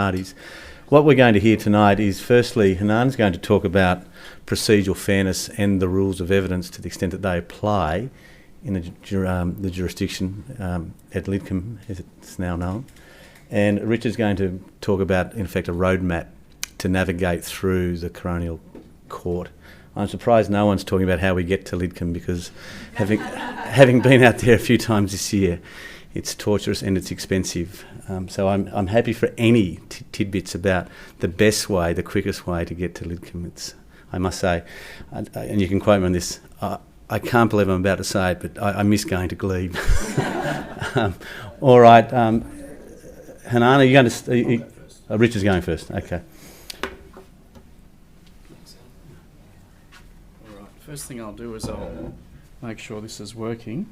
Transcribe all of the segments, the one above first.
parties. What we're going to hear tonight is, firstly, Hernan's going to talk about procedural fairness and the rules of evidence to the extent that they apply in the jurisdiction at Lidcombe, as it's now known. And Richard's going to talk about, in effect, a roadmap to navigate through the Coronial Court. I'm surprised no one's talking about how we get to Lidcombe, because having been out there a few times this year, it's torturous and it's expensive. So I'm happy for any tidbits about the best way, the quickest way to get to Lidcombe. I must say, and you can quote me on this, I can't believe I'm about to say it, but I miss going to Glebe. All right, Hernan, are you going to... Richard's going first, okay. All right, first thing I'll do is I'll make sure this is working.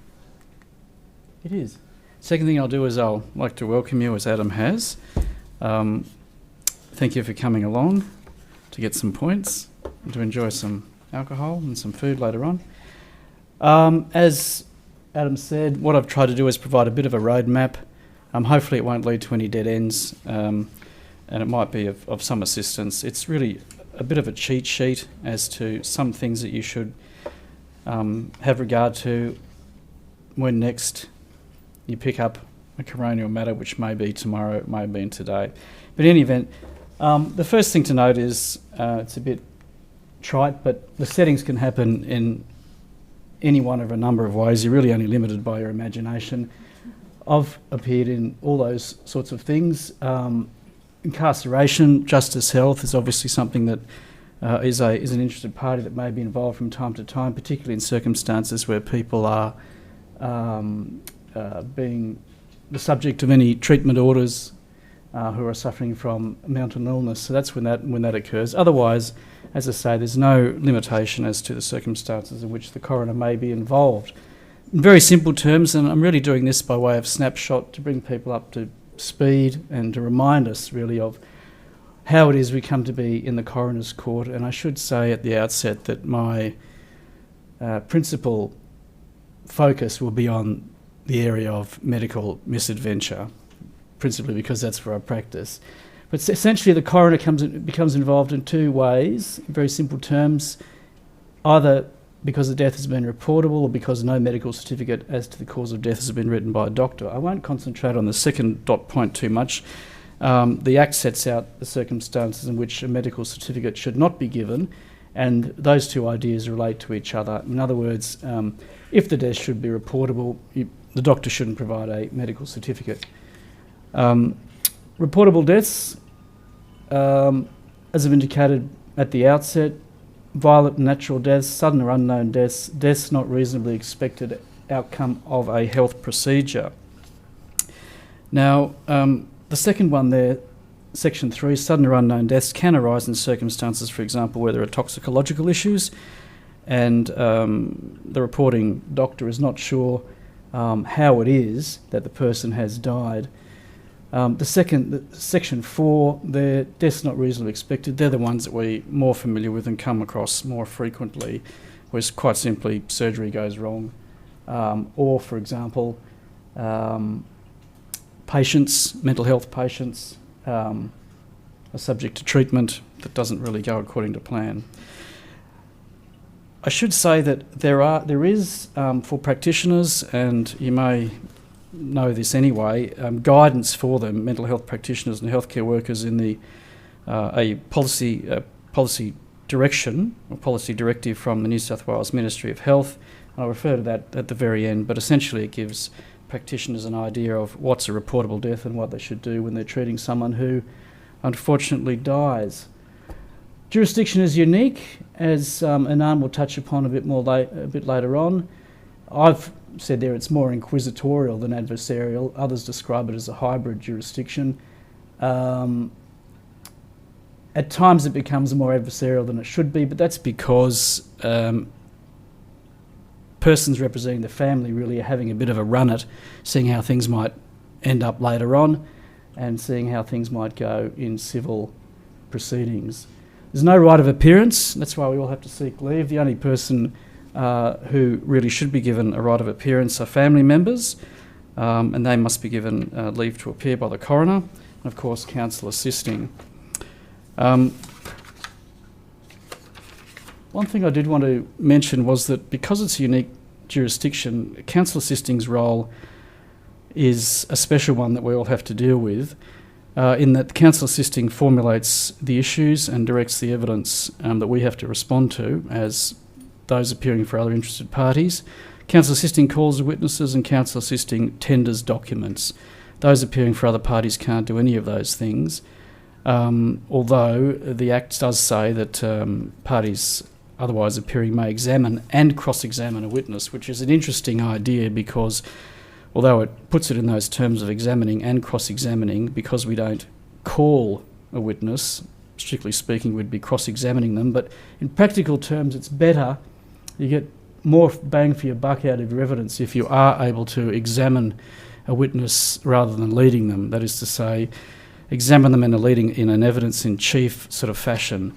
It is. Second thing I'll do is I'll like to welcome you, as Adam has. Thank you for coming along to get some points and to enjoy some alcohol and some food later on. As Adam said, what I've tried to do is provide a bit of a roadmap. Hopefully it won't lead to any dead ends, and it might be of some assistance. It's really a bit of a cheat sheet as to some things that you should have regard to when next you pick up a coronial matter, which may be tomorrow, it may have been today. But in any event, the first thing to note is, it's a bit trite, but the settings can happen in any one of a number of ways. You're really only limited by your imagination. I've appeared in all those sorts of things. Incarceration, justice, health is obviously something that is an interested party that may be involved from time to time, particularly in circumstances where people are being the subject of any treatment orders, who are suffering from mental illness. So that's when that occurs. Otherwise, as I say, there's no limitation as to the circumstances in which the coroner may be involved. In very simple terms, and I'm really doing this by way of snapshot to bring people up to speed and to remind us really of how it is we come to be in the coroner's court. And I should say at the outset that my principal focus will be on the area of medical misadventure, principally because that's where I practice. But essentially the coroner becomes involved in two ways, in very simple terms, either because the death has been reportable or because no medical certificate as to the cause of death has been written by a doctor. I won't concentrate on the second dot point too much. The Act sets out the circumstances in which a medical certificate should not be given, and those two ideas relate to each other. In other words, if the death should be reportable, the doctor shouldn't provide a medical certificate. Reportable deaths, as I've indicated at the outset, violent and natural deaths, sudden or unknown deaths, deaths not reasonably expected outcome of a health procedure. Now, the second one there, Section 3, sudden or unknown deaths can arise in circumstances, for example, where there are toxicological issues and the reporting doctor is not sure how it is that the person has died. Section 4, the deaths not reasonably expected, they're the ones that we're more familiar with and come across more frequently, where quite simply surgery goes wrong, or, for example, patients, mental health patients, are subject to treatment that doesn't really go according to plan. I should say that there is for practitioners, and you may know this anyway, guidance for them, mental health practitioners and healthcare workers, in the a policy direction or policy directive from the New South Wales Ministry of Health. And I'll refer to that at the very end, but essentially it gives practitioners an idea of what's a reportable death and what they should do when they're treating someone who unfortunately dies. Jurisdiction is unique, as Hernan will touch upon a bit later on. I've said there it's more inquisitorial than adversarial. Others describe it as a hybrid jurisdiction. At times it becomes more adversarial than it should be, but that's because persons representing the family really are having a bit of a run at seeing how things might end up later on and seeing how things might go in civil proceedings. There's no right of appearance. That's why we all have to seek leave. The only person who really should be given a right of appearance are family members, and they must be given leave to appear by the coroner. And of course, counsel assisting. One thing I did want to mention was that because it's a unique jurisdiction, counsel assisting's role is a special one that we all have to deal with, in that counsel assisting formulates the issues and directs the evidence that we have to respond to as those appearing for other interested parties. Counsel assisting calls the witnesses and counsel assisting tenders documents. Those appearing for other parties can't do any of those things, although the Act does say that parties otherwise appearing may examine and cross-examine a witness, which is an interesting idea because although it puts it in those terms of examining and cross-examining, because we don't call a witness, strictly speaking we'd be cross-examining them, but in practical terms it's better, you get more bang for your buck out of your evidence if you are able to examine a witness rather than leading them. That is to say, examine them in an evidence-in-chief sort of fashion.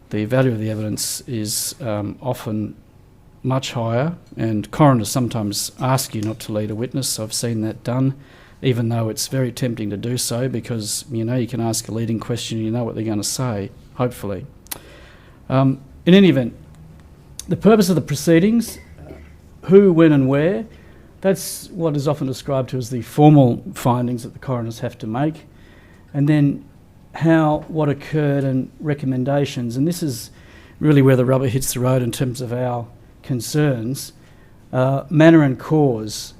The value of the evidence is often much higher, and coroners sometimes ask you not to lead a witness. I've seen that done, even though it's very tempting to do so because you can ask a leading question and you know what they're going to say, hopefully. In any event, the purpose of the proceedings, who, when and where, that's what is often described to as the formal findings that the coroners have to make, and then how, what occurred and recommendations. And this is really where the rubber hits the road in terms of our concerns. Manner and cause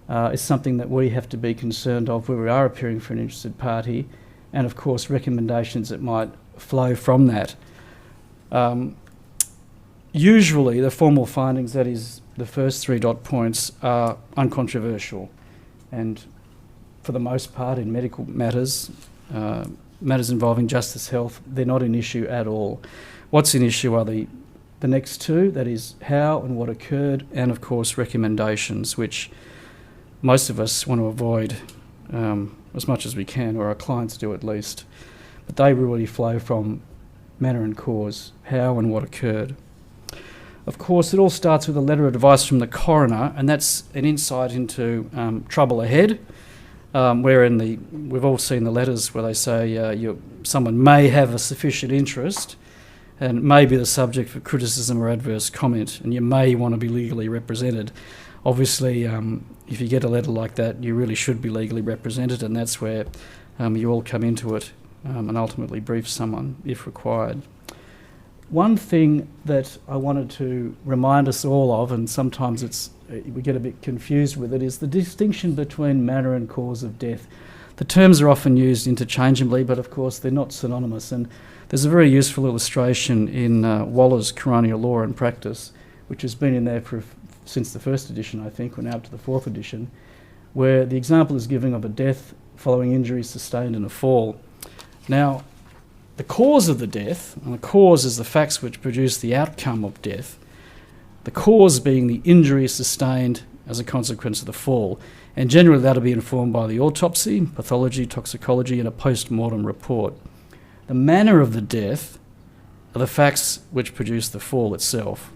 is something that we have to be concerned of where we are appearing for an interested party, and of course recommendations that might flow from that. Usually the formal findings, that is the first 3 dot points, are uncontroversial, and for the most part in medical matters, matters involving justice health, they're not an issue at all. What's an issue are the next 2, that is how and what occurred, and of course recommendations, which most of us want to avoid as much as we can, or our clients do at least. But they really flow from manner and cause, how and what occurred. Of course, it all starts with a letter of advice from the coroner, and that's an insight into trouble ahead, wherein we've all seen the letters where they say someone may have a sufficient interest and may be the subject for criticism or adverse comment, and you may want to be legally represented. Obviously, if you get a letter like that, you really should be legally represented, and that's where you all come into it and ultimately brief someone if required. One thing that I wanted to remind us all of, and sometimes we get a bit confused with it, is the distinction between manner and cause of death. The terms are often used interchangeably, but of course they're not synonymous. And there's a very useful illustration in Waller's Coronial Law and Practice, which has been in there since the first edition, I think. We're now up to the 4th edition, where the example is given of a death following injuries sustained in a fall. Now, the cause of the death, and the cause is the facts which produce the outcome of death, the cause being the injury sustained as a consequence of the fall, and generally that'll be informed by the autopsy, pathology, toxicology, and a post-mortem report. The manner of the death are the facts which produce the fall itself.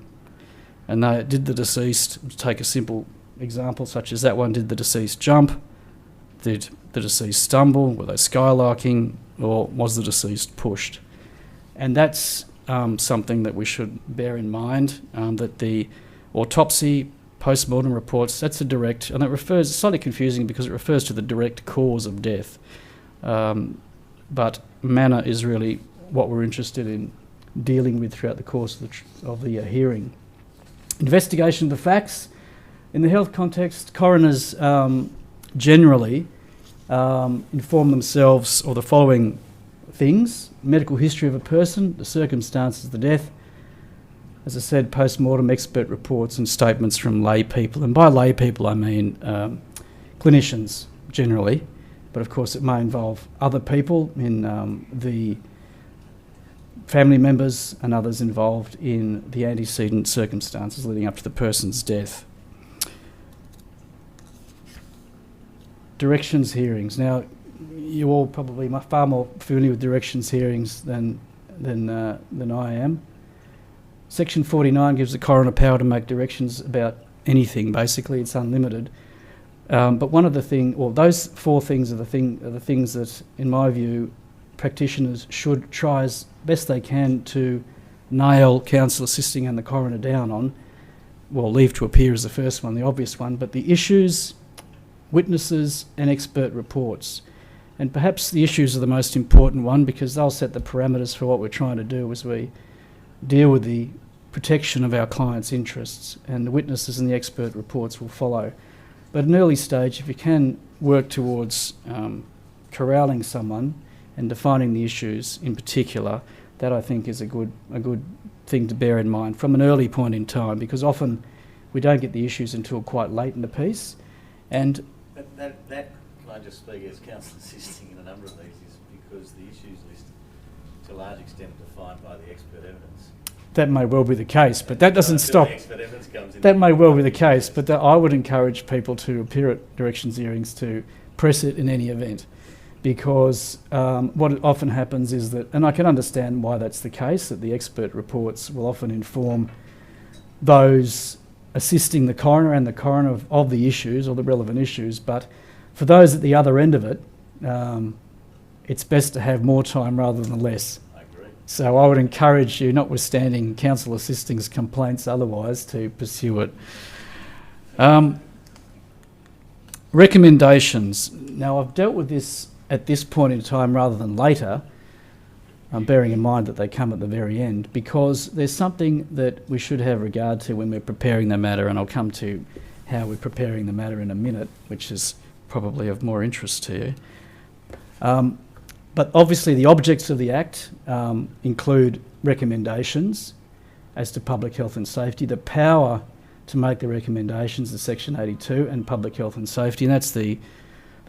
And did the deceased, to take a simple example such as that one, did the deceased jump? Did the deceased stumble? Were they skylarking? Or was the deceased pushed? And that's something that we should bear in mind, that the autopsy, post-mortem reports, that's a direct, and it's slightly confusing because it refers to the direct cause of death. But manner is really what we're interested in dealing with throughout the course of the hearing. Investigation of the facts. In the health context, coroners generally inform themselves of the following things: medical history of a person, the circumstances of the death, as I said, post-mortem expert reports and statements from lay people. And by lay people I mean clinicians generally, but of course it may involve other people in the family members and others involved in the antecedent circumstances leading up to the person's death. Directions hearings. Now, you all probably are far more familiar with directions hearings than I am. Section 49 gives the coroner power to make directions about anything, basically. It's unlimited. But one of the those 4 things are the things that, in my view, practitioners should try as best they can to nail counsel assisting and the coroner down on. Well, leave to appear is the first one, the obvious one, but the issues, witnesses and expert reports. And perhaps the issues are the most important one, because they'll set the parameters for what we're trying to do as we deal with the protection of our clients' interests, and the witnesses and the expert reports will follow. But at an early stage, if you can work towards corralling someone and defining the issues in particular, that I think is a good thing to bear in mind from an early point in time, because often we don't get the issues until quite late in the piece. And that can I just speak as counsel assisting in a number of these, is because the issues list to a large extent are defined by the expert evidence. that may well be the case, but that doesn't stop. That may well be the case, but I would encourage people to appear at directions hearings to press it in any event, because what often happens is that, and I can understand why that's the case, that the expert reports will often inform those assisting the coroner and the coroner of the issues or the relevant issues, but for those at the other end of it, it's best to have more time rather than less. I agree. So I would encourage you, notwithstanding counsel assisting's complaints otherwise, to pursue it. Recommendations. Now, I've dealt with this at this point in time rather than later, bearing in mind that they come at the very end, because there's something that we should have regard to when we're preparing the matter, and I'll come to how we're preparing the matter in a minute, which is probably of more interest to you. But obviously the objects of the Act include recommendations as to public health and safety, the power to make the recommendations in Section 82 and public health and safety, and that's the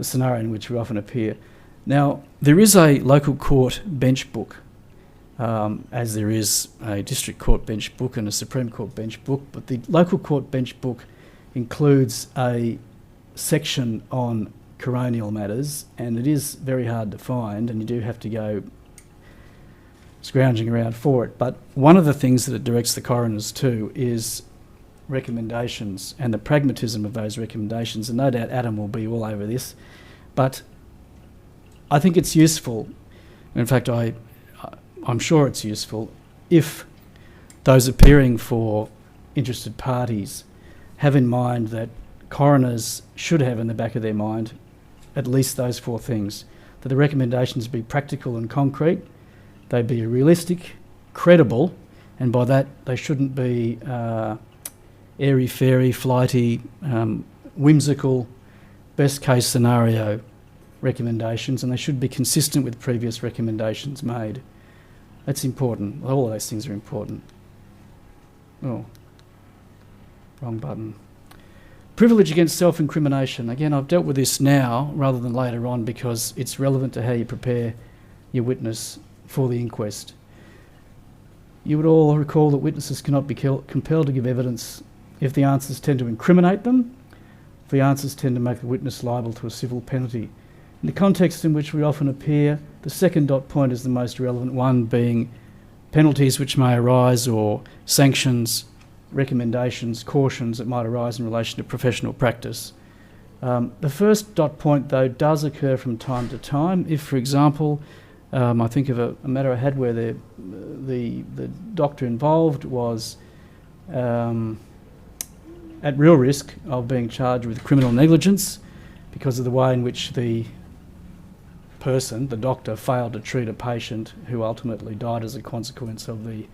scenario in which we often appear. Now, there is a local court bench book, as there is a district court bench book and a Supreme Court bench book, but the local court bench book includes a section on coronial matters, and it is very hard to find, and you do have to go scrounging around for it. But one of the things that it directs the coroners to is recommendations and the pragmatism of those recommendations, and no doubt Adam will be all over this, but I think it's useful, in fact I'm sure it's useful, if those appearing for interested parties have in mind that coroners should have in the back of their mind at least those 4 things: that the recommendations be practical and concrete, they be realistic, credible, and by that they shouldn't be airy-fairy, flighty, whimsical, best-case scenario recommendations, and they should be consistent with previous recommendations made. That's important. All of those things are important. Oh, wrong button. Privilege against self-incrimination. Again, I've dealt with this now rather than later on because it's relevant to how you prepare your witness for the inquest. You would all recall that witnesses cannot be compelled to give evidence if the answers tend to incriminate them, if the answers tend to make the witness liable to a civil penalty. In the context in which we often appear, the second dot point is the most relevant one, being penalties which may arise or sanctions, recommendations, cautions that might arise in relation to professional practice. The first dot point, though, does occur from time to time. If, for example, I think of a matter I had where the doctor involved was at real risk of being charged with criminal negligence because of the way in which the person, the doctor, failed to treat a patient who ultimately died as a consequence of the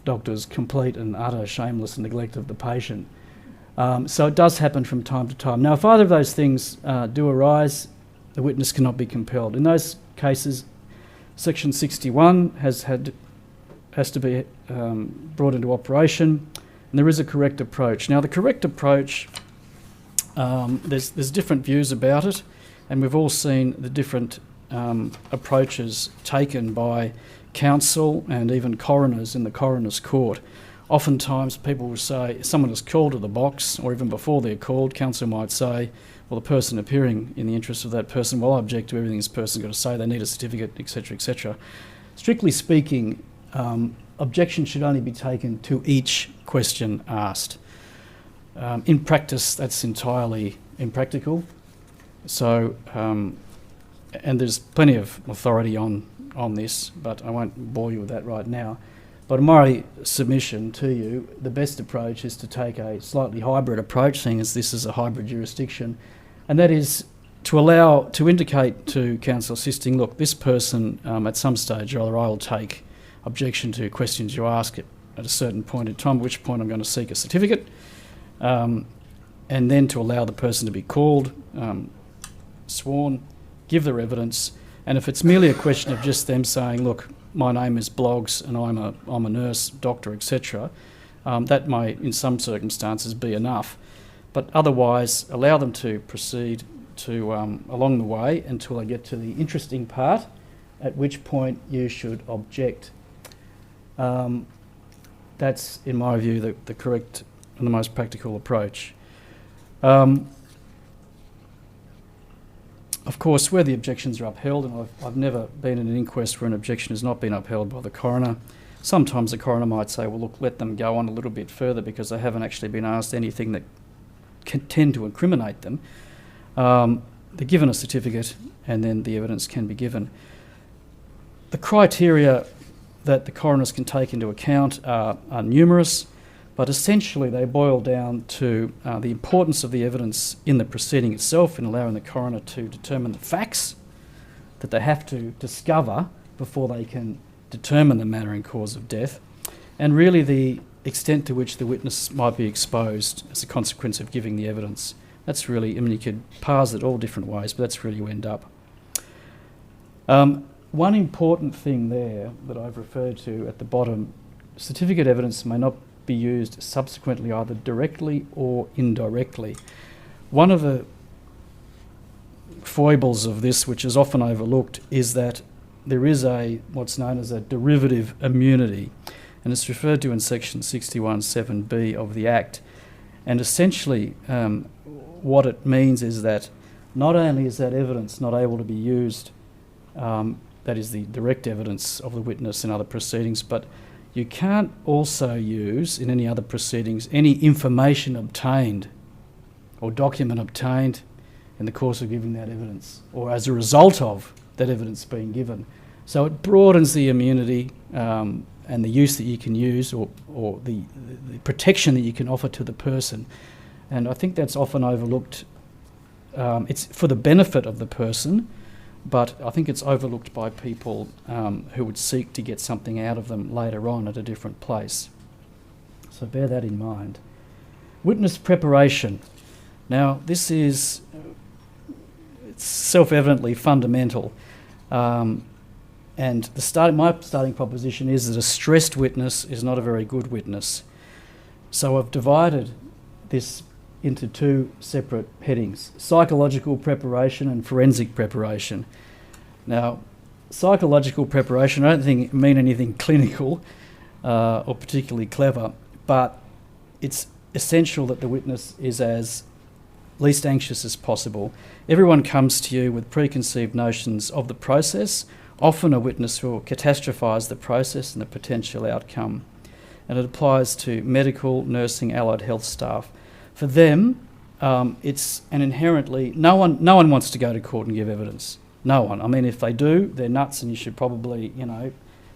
doctor's complete and utter shameless neglect of the patient. So it does happen from time to time. Now, if either of those things do arise, the witness cannot be compelled. In those cases, Section 61 has to be brought into operation, and there is a correct approach. Now, the correct approach, there's different views about it, and we've all seen the different approaches taken by counsel and even coroners in the coroner's court. Oftentimes people will say, someone is called to the box, or even before they're called, counsel might say, well, the person appearing in the interest of that person will object to everything this person's got to say, they need a certificate, etc., etc. Strictly speaking, objection should only be taken to each question asked. In practice, that's entirely impractical. So, and there's plenty of authority on this, but I won't bore you with that right now. But my submission to you, the best approach is to take a slightly hybrid approach, seeing as this is a hybrid jurisdiction, and that is to indicate to counsel assisting, look, this person at some stage or other I will take objection to questions you ask at a certain point in time, at which point I'm going to seek a certificate, and then to allow the person to be called, sworn, give their evidence, and if it's merely a question of just them saying, look, my name is Bloggs and I'm a nurse, doctor, etc., that may in some circumstances be enough, but otherwise allow them to proceed to along the way until they get to the interesting part, at which point you should object. That's, in my view, the correct and the most practical approach. Of course, where the objections are upheld, and I've never been in an inquest where an objection has not been upheld by the coroner, sometimes the coroner might say, well, look, let them go on a little bit further because they haven't actually been asked anything that can tend to incriminate them. They're given a certificate and then the evidence can be given. The criteria that the coroners can take into account are numerous, but essentially they boil down to the importance of the evidence in the proceeding itself in allowing the coroner to determine the facts that they have to discover before they can determine the manner and cause of death, and really the extent to which the witness might be exposed as a consequence of giving the evidence. That's really, I mean, you could parse it all different ways, but that's really you end up. One important thing there that I've referred to at the bottom, certificate evidence may not be used subsequently either directly or indirectly. One of the foibles of this, which is often overlooked, is that there is what's known as a derivative immunity, and it's referred to in section 61(7)(b) of the Act. And essentially what it means is that not only is that evidence not able to be used, that is the direct evidence of the witness in other proceedings, but you can't also use in any other proceedings any information obtained or document obtained in the course of giving that evidence or as a result of that evidence being given. So it broadens the immunity and the use that you can use or the protection that you can offer to the person. And I think that's often overlooked. It's for the benefit of the person, but I think it's overlooked by people who would seek to get something out of them later on at a different place. So bear that in mind. Witness preparation. Now, this is self-evidently fundamental. And my starting proposition is that a stressed witness is not a very good witness. So I've divided this into two separate headings: psychological preparation and forensic preparation. Now, psychological preparation, I don't think mean anything clinical or particularly clever, but it's essential that the witness is as least anxious as possible. Everyone comes to you with preconceived notions of the process, often a witness will catastrophise the process and the potential outcome. And it applies to medical, nursing, allied health staff. For them, it's an inherently... No one wants to go to court and give evidence. No one. I mean, if they do, they're nuts and you should probably,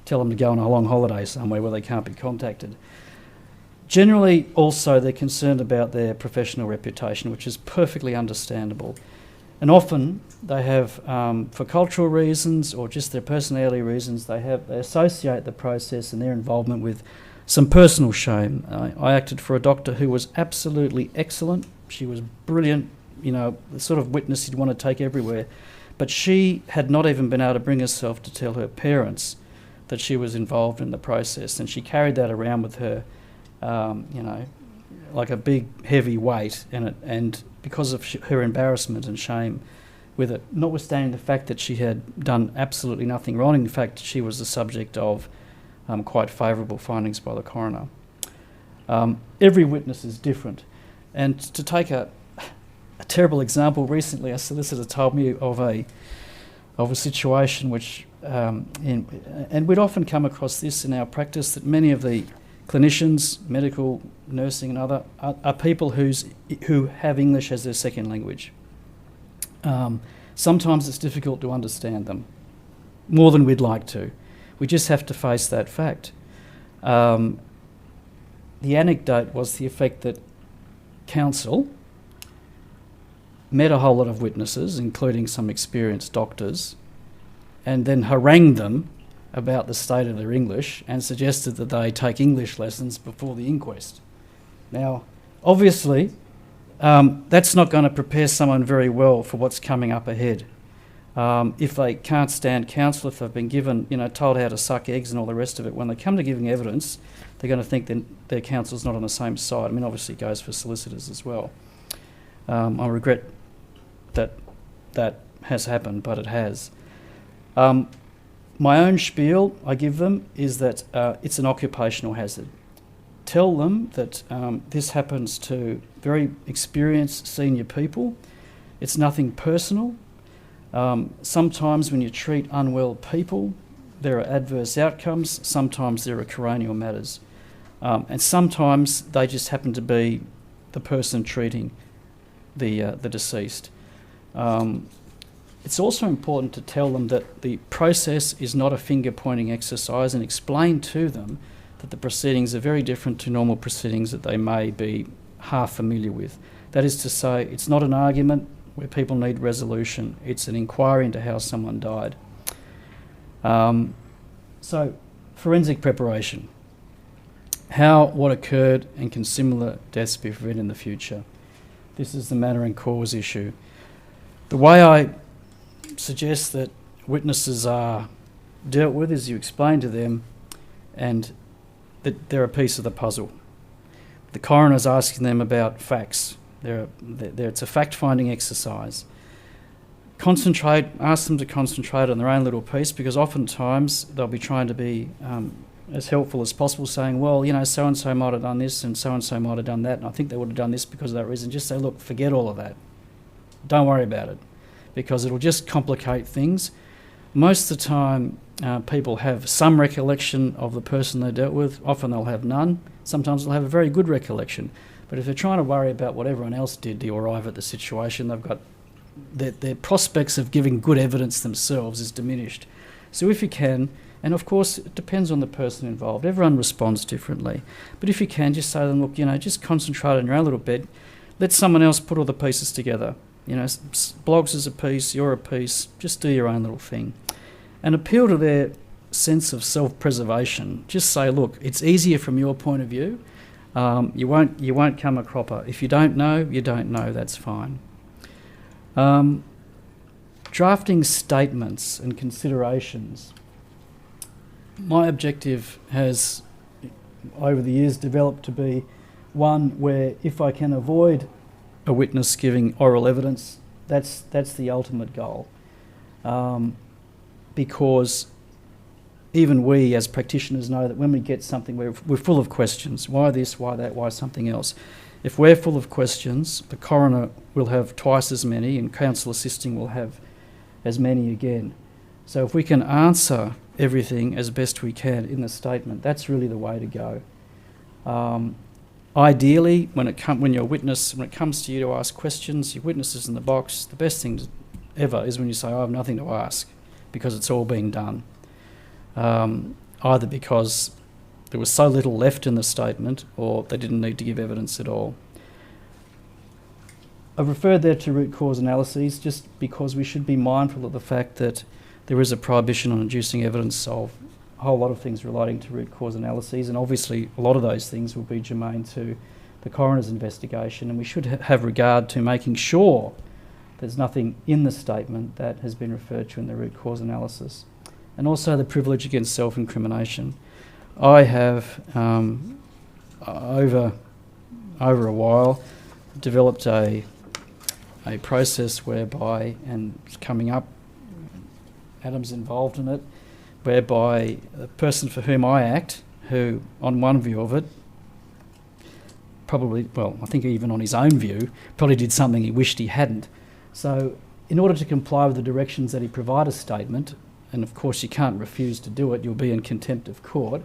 tell them to go on a long holiday somewhere where they can't be contacted. Generally, also, they're concerned about their professional reputation, which is perfectly understandable. And often they have, for cultural reasons or just their personality reasons, they associate the process and their involvement with some personal shame. I acted for a doctor who was absolutely excellent. She was brilliant, the sort of witness you'd want to take everywhere. But she had not even been able to bring herself to tell her parents that she was involved in the process. And she carried that around with her, like a big, heavy weight. And because of her embarrassment and shame with it, notwithstanding the fact that she had done absolutely nothing wrong, in fact, she was the subject of quite favourable findings by the coroner. Every witness is different. And to take a terrible example, recently a solicitor told me of a situation which, and we'd often come across this in our practice, that many of the clinicians, medical, nursing and other, are people who have English as their second language. Sometimes it's difficult to understand them, more than we'd like to. We just have to face that fact. The anecdote was the effect that counsel met a whole lot of witnesses, including some experienced doctors, and then harangued them about the state of their English and suggested that they take English lessons before the inquest. Now, obviously, that's not going to prepare someone very well for what's coming up ahead. If they can't stand counsel, if they've been given, told how to suck eggs and all the rest of it, when they come to giving evidence, they're going to think that their counsel's not on the same side. I mean, obviously it goes for solicitors as well. I regret that has happened, but it has. My own spiel I give them is that it's an occupational hazard. Tell them that this happens to very experienced senior people. It's nothing personal. Sometimes when you treat unwell people, there are adverse outcomes. Sometimes there are coronial matters. And sometimes they just happen to be the person treating the deceased. It's also important to tell them that the process is not a finger-pointing exercise, and explain to them that the proceedings are very different to normal proceedings that they may be half familiar with. That is to say, it's not an argument where people need resolution. It's an inquiry into how someone died. So, forensic preparation. How what occurred, and can similar deaths be prevented in the future? This is the manner and cause issue. The way I suggest that witnesses are dealt with is you explain to them and that they're a piece of the puzzle. The coroner's asking them about facts. It's a fact-finding exercise. Ask them to concentrate on their own little piece, because oftentimes they'll be trying to be as helpful as possible, saying, well, so-and-so might have done this and so-and-so might have done that, and I think they would have done this because of that reason. Just say, look, forget all of that. Don't worry about it, because it'll just complicate things. Most of the time, people have some recollection of the person they dealt with. Often they'll have none. Sometimes they'll have a very good recollection. But if they're trying to worry about what everyone else did to arrive at the situation, they've got their prospects of giving good evidence themselves is diminished. So if you can, and of course it depends on the person involved, everyone responds differently, but if you can, just say to them, look, just concentrate on your own little bit, let someone else put all the pieces together. Bloggs is a piece, you're a piece, just do your own little thing. And appeal to their sense of self-preservation. Just say, look, it's easier from your point of view. You won't come a cropper. If you don't know, you don't know, that's fine. Drafting statements and considerations. My objective has, over the years, developed to be one where if I can avoid a witness giving oral evidence, that's the ultimate goal. Because even we as practitioners know that when we get something, we're full of questions. Why this, why that, why something else? If we're full of questions, the coroner will have twice as many, and counsel assisting will have as many again. So if we can answer everything as best we can in the statement, that's really the way to go. Ideally, when it comes to you to ask questions, your witness is in the box. The best thing ever is when you say, I have nothing to ask, because it's all been done. Either because there was so little left in the statement, or they didn't need to give evidence at all. I've referred there to root cause analyses just because we should be mindful of the fact that there is a prohibition on inducing evidence of a whole lot of things relating to root cause analyses, and obviously a lot of those things will be germane to the coroner's investigation, and we should have regard to making sure there's nothing in the statement that has been referred to in the root cause analysis. And also the privilege against self-incrimination. I have, over a while, developed a process whereby, and it's coming up, Adam's involved in it, whereby the person for whom I act, who on one view of it, probably, well, I think even on his own view, probably did something he wished he hadn't. So in order to comply with the directions that he provide a statement, and of course you can't refuse to do it, you'll be in contempt of court,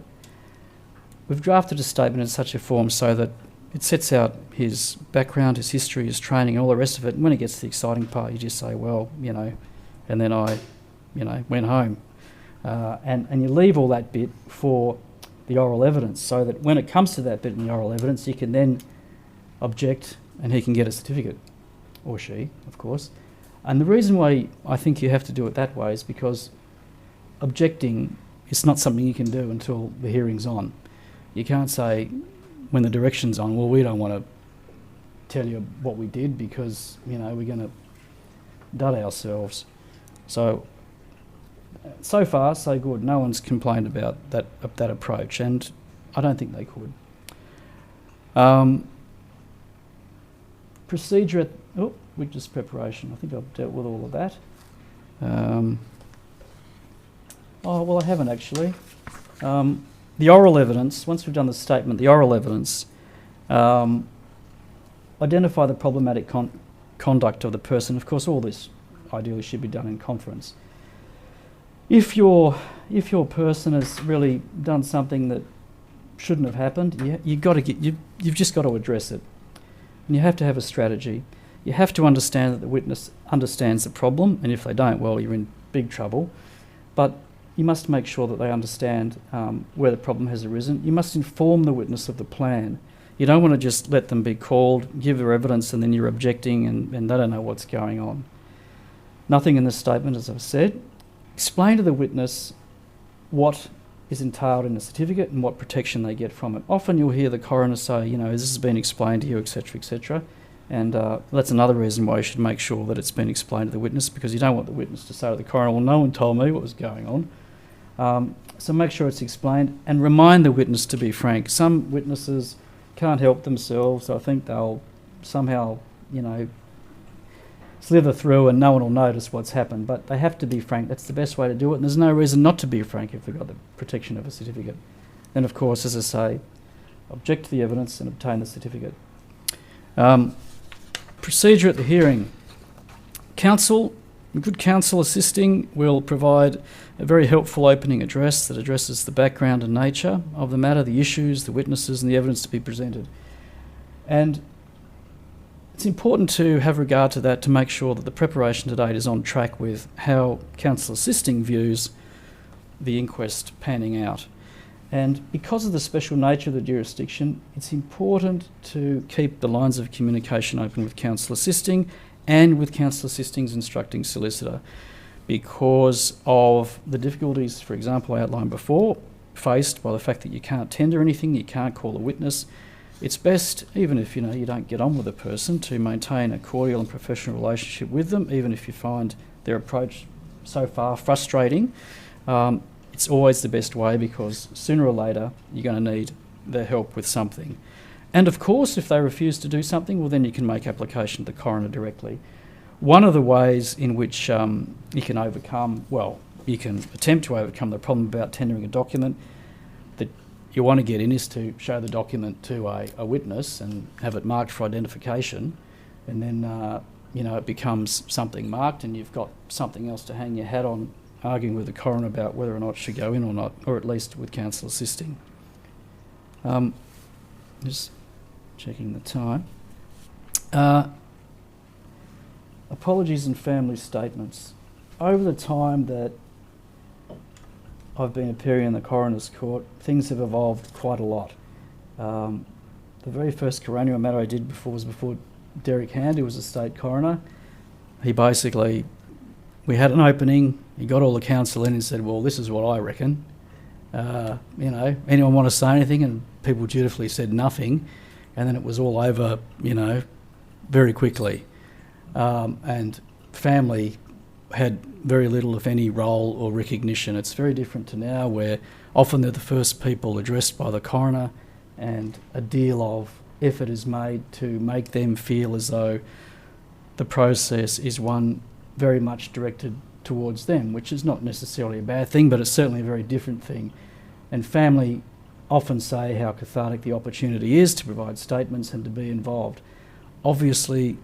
we've drafted a statement in such a form so that it sets out his background, his history, his training, and all the rest of it. And when it gets to the exciting part, you just say, well, and then I, went home. And you leave all that bit for the oral evidence, so that when it comes to that bit in the oral evidence, you can then object and he can get a certificate, or she, of course. And the reason why I think you have to do it that way is because objecting is not something you can do until the hearing's on. You can't say, when the direction's on, well, we don't want to tell you what we did because, we're going to dud ourselves. So far, so good. No one's complained about that approach, and I don't think they could. Procedure witness preparation. I think I've dealt with all of that. I haven't actually. The oral evidence, once we've done the statement, the oral evidence, identify the problematic conduct of the person. Of course, all this ideally should be done in conference. If your person has really done something that shouldn't have happened, you've just got to address it. And you have to have a strategy. You have to understand that the witness understands the problem, and if they don't, well, you're in big trouble. But you must make sure that they understand where the problem has arisen. You must inform the witness of the plan. You don't want to just let them be called, give their evidence, and then you're objecting and they don't know what's going on. Nothing in this statement, as I've said. Explain to the witness what is entailed in the certificate and what protection they get from it. Often you'll hear the coroner say, this has been explained to you, etc., etc. And that's another reason why you should make sure that it's been explained to the witness, because you don't want the witness to say to the coroner, well, no one told me what was going on. So make sure it's explained and remind the witness to be frank. Some witnesses can't help themselves. I think they'll somehow, slither through and no one will notice what's happened, but they have to be frank. That's the best way to do it, and there's no reason not to be frank if they've got the protection of a certificate. Then, of course, as I say, object to the evidence and obtain the certificate. Procedure at the hearing. Good counsel assisting will provide a very helpful opening address that addresses the background and nature of the matter, the issues, the witnesses, and the evidence to be presented. And it's important to have regard to that to make sure that the preparation to date is on track with how counsel assisting views the inquest panning out. And because of the special nature of the jurisdiction, it's important to keep the lines of communication open with counsel assisting and with counsel assisting's instructing solicitor, because of the difficulties, for example, I outlined before, faced by the fact that you can't tender anything, you can't call a witness. It's best, even if you don't get on with a person, to maintain a cordial and professional relationship with them, even if you find their approach so far frustrating. It's always the best way, because sooner or later you're going to need their help with something. And of course, if they refuse to do something, well, then you can make application to the coroner directly. One of the ways in which you can attempt to overcome the problem about tendering a document that you want to get in is to show the document to a witness and have it marked for identification, and then it becomes something marked and you've got something else to hang your hat on, arguing with the coroner about whether or not it should go in or not, or at least with counsel assisting. Just checking the time. Apologies and family statements. Over the time that I've been appearing in the coroner's court, things have evolved quite a lot. The very first coronial matter I did was before Derek Hand, who was a state coroner. We had an opening, he got all the counsel in and said, well, this is what I reckon. Anyone want to say anything? And people dutifully said nothing. And then it was all over, very quickly. And family had very little, if any, role or recognition. It's very different to now, where often they're the first people addressed by the coroner, and a deal of effort is made to make them feel as though the process is one very much directed towards them, which is not necessarily a bad thing, but it's certainly a very different thing. And family often say how cathartic the opportunity is to provide statements and to be involved. Obviously,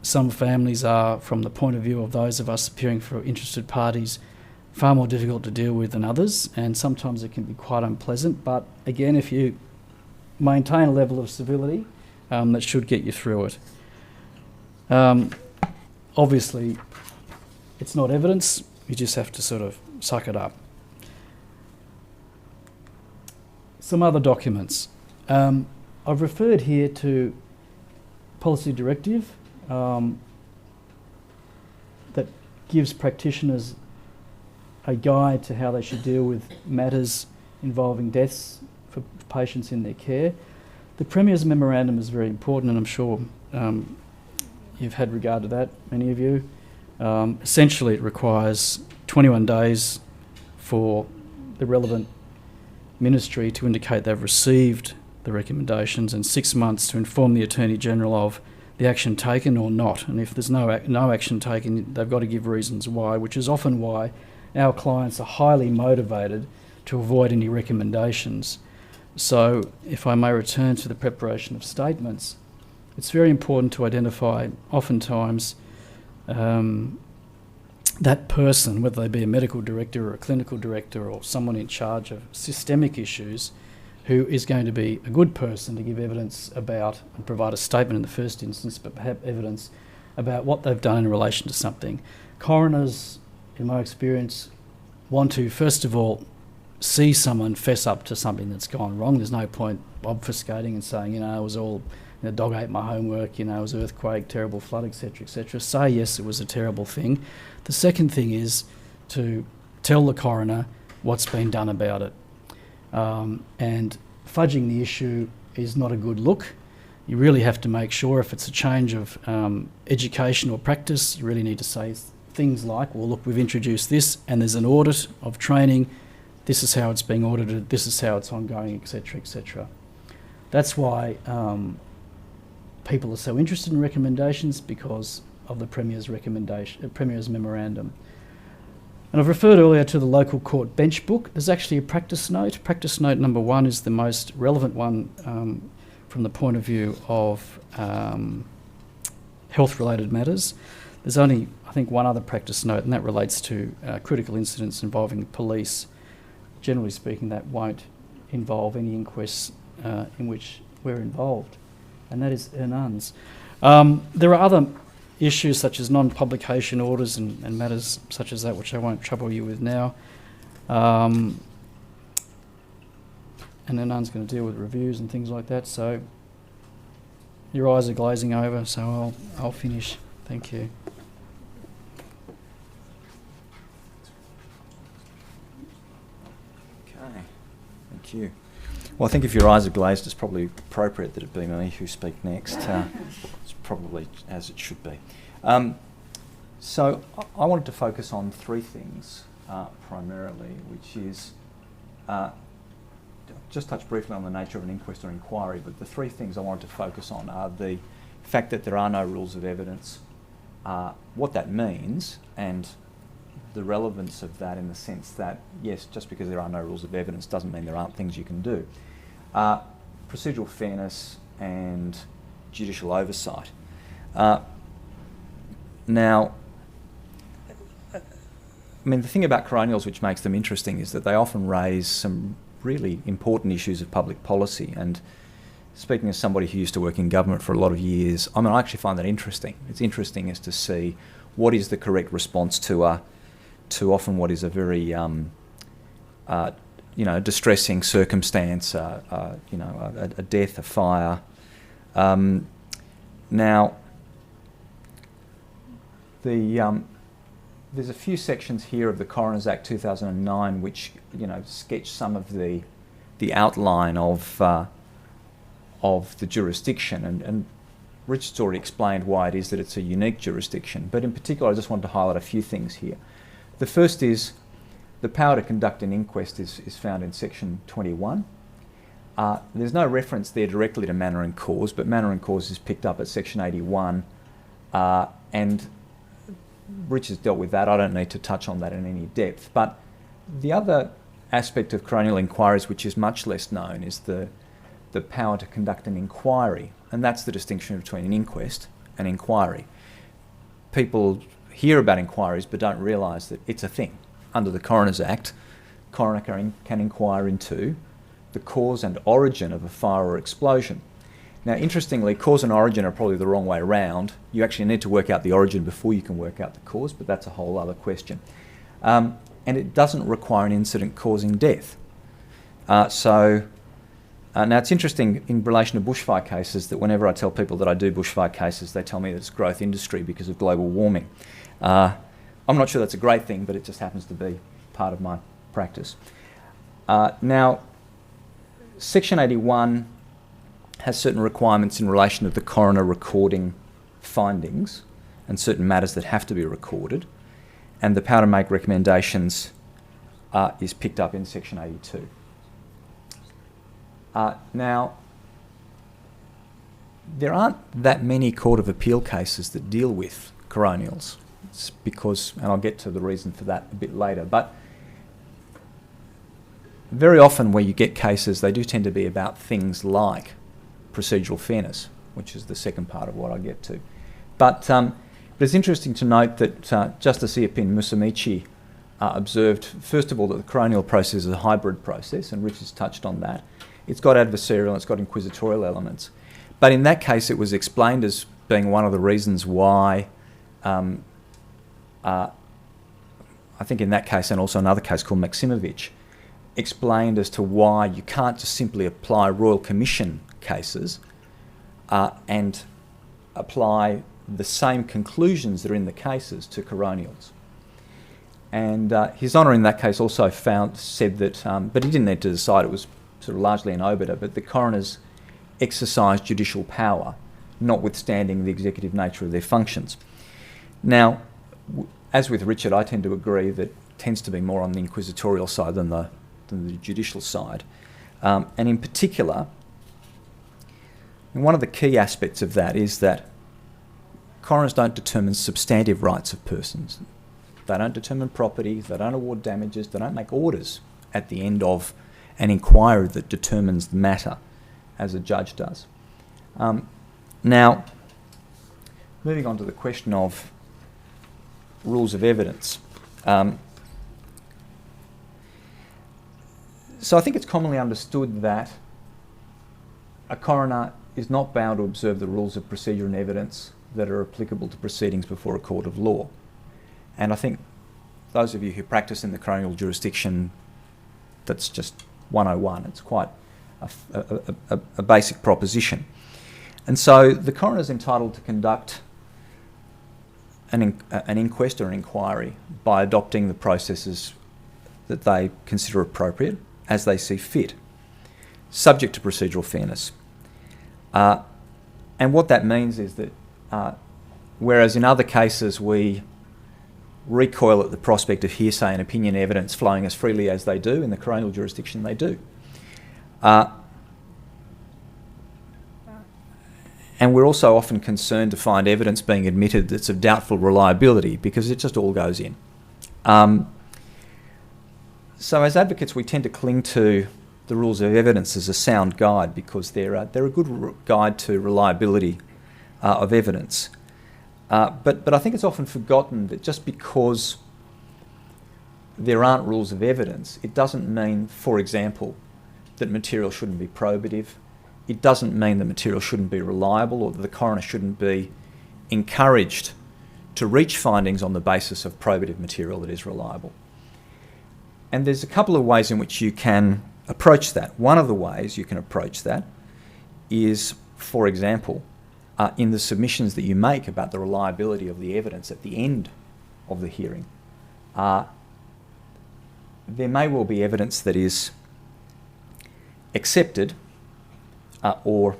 some families are, from the point of view of those of us appearing for interested parties, far more difficult to deal with than others, and sometimes it can be quite unpleasant. But again, if you maintain a level of civility, that should get you through it. Obviously, it's not evidence. You just have to sort of suck it up. Some other documents. I've referred here to policy directive that gives practitioners a guide to how they should deal with matters involving deaths for patients in their care. The Premier's Memorandum is very important, and I'm sure you've had regard to that, many of you. Essentially, it requires 21 days for the relevant ministry to indicate they've received the recommendations, and 6 months to inform the Attorney-General of the action taken or not. And if there's no action taken, they've got to give reasons why, which is often why our clients are highly motivated to avoid any recommendations. So, if I may return to the preparation of statements, it's very important to identify, oftentimes, that person, whether they be a medical director or a clinical director or someone in charge of systemic issues, who is going to be a good person to give evidence about and provide a statement in the first instance, but perhaps evidence about what they've done in relation to something. Coroners, in my experience, want to, first of all, see someone fess up to something that's gone wrong. There's no point obfuscating and saying, it was all, the dog ate my homework, it was earthquake, terrible flood, etc., etc. Say, yes, it was a terrible thing. The second thing is to tell the coroner what's been done about it. And fudging the issue is not a good look. You really have to make sure, if it's a change of education or practice, you really need to say things like, well, look, we've introduced this and there's an audit of training. This is how it's being audited. This is how it's ongoing, etc., etc. That's why people are so interested in recommendations, because of the Premier's Memorandum. And I've referred earlier to the local court bench book. There's actually a practice note. Practice note number 1 is the most relevant one from the point of view of health-related matters. There's only, I think, one other practice note, and that relates to critical incidents involving police. Generally speaking, that won't involve any inquests in which we're involved, and that is Hernan's. There are other issues such as non-publication orders and matters such as that, which I won't trouble you with now. And Hernan's going to deal with reviews and things like that, so your eyes are glazing over, so I'll finish. Thank you. Okay, thank you. Well, I think if your eyes are glazed, it's probably appropriate that it be me who speak next. It's probably as it should be. So I wanted to focus on 3 things primarily, which is just touch briefly on the nature of an inquest or inquiry, but the 3 things I wanted to focus on are the fact that there are no rules of evidence, what that means, and the relevance of that in the sense that, yes, just because there are no rules of evidence doesn't mean there aren't things you can do. Procedural fairness and judicial oversight. Now, I mean, the thing about coronials which makes them interesting is that they often raise some really important issues of public policy. And speaking as somebody who used to work in government for a lot of years, I actually find that interesting. It's interesting as to see what is the correct response to often what is a very distressing circumstance, a death, a fire. Now, there's a few sections here of the Coroners Act 2009 which sketch some of the outline of the jurisdiction, and Richard's already explained why it is that it's a unique jurisdiction. But in particular, I just wanted to highlight a few things here. The first is the power to conduct an inquest is found in section 21. There's no reference there directly to manner and cause, but manner and cause is picked up at section 81, and Richard's dealt with that. I don't need to touch on that in any depth. But the other aspect of coronial inquiries, which is much less known, is the power to conduct an inquiry, and that's the distinction between an inquest and inquiry. People hear about inquiries but don't realise that it's a thing. under the Coroner's Act, coroner can inquire into the cause and origin of a fire or explosion. Now, interestingly, cause and origin are probably the wrong way around. You actually need to work out the origin before you can work out the cause, but that's a whole other question. And it doesn't require an incident causing death. Now, it's interesting in relation to bushfire cases that whenever I tell people that I do bushfire cases, they tell me that it's growth industry because of global warming. I'm not sure that's a great thing, but it just happens to be part of my practice. Now, Section 81 has certain requirements in relation to the coroner recording findings and certain matters that have to be recorded, and the power to make recommendations is picked up in Section 82. Now, there aren't that many Court of Appeal cases that deal with coronials. It's because, and I'll get to the reason for that a bit later, but very often where you get cases, they do tend to be about things like procedural fairness, which is the second part of what I get to. But it's interesting to note that Justice Iapin Musamichi observed, first of all, that the coronial process is a hybrid process, and Richard's touched on that. It's got adversarial and it's got inquisitorial elements. But in that case, it was explained as being one of the reasons why, I think in that case and also another case called Maximovich, explained as to why you can't just simply apply Royal Commission cases and apply the same conclusions that are in the cases to coronials. And His Honour in that case also said that, but he didn't need to decide, it was sort of largely an obiter, but the coroners exercised judicial power, notwithstanding the executive nature of their functions. Now, as with Richard, I tend to agree that it tends to be more on the inquisitorial side than the judicial side. And in particular, one of the key aspects of that is that coroners don't determine substantive rights of persons. They don't determine property, they don't award damages, they don't make orders at the end of an inquiry that determines the matter, as a judge does. Now, moving on to the question of rules of evidence. So I think it's commonly understood that a coroner is not bound to observe the rules of procedure and evidence that are applicable to proceedings before a court of law. And I think those of you who practice in the coronial jurisdiction, that's just 101. It's quite a basic proposition. And so the coroner is entitled to conduct an inquest or an inquiry by adopting the processes that they consider appropriate as they see fit, subject to procedural fairness. And what that means is that whereas in other cases we recoil at the prospect of hearsay and opinion evidence flowing as freely as they do, in the coronial jurisdiction they do. And we're also often concerned to find evidence being admitted that's of doubtful reliability because it just all goes in. So as advocates we tend to cling to the rules of evidence as a sound guide because they're a good guide to reliability of evidence. But I think it's often forgotten that just because there aren't rules of evidence, it doesn't mean, for example, that material shouldn't be probative. It doesn't mean that material shouldn't be reliable or that the coroner shouldn't be encouraged to reach findings on the basis of probative material that is reliable. And there's a couple of ways in which you can approach that. One of the ways you can approach that is, for example, in the submissions that you make about the reliability of the evidence at the end of the hearing. There may well be evidence that is accepted or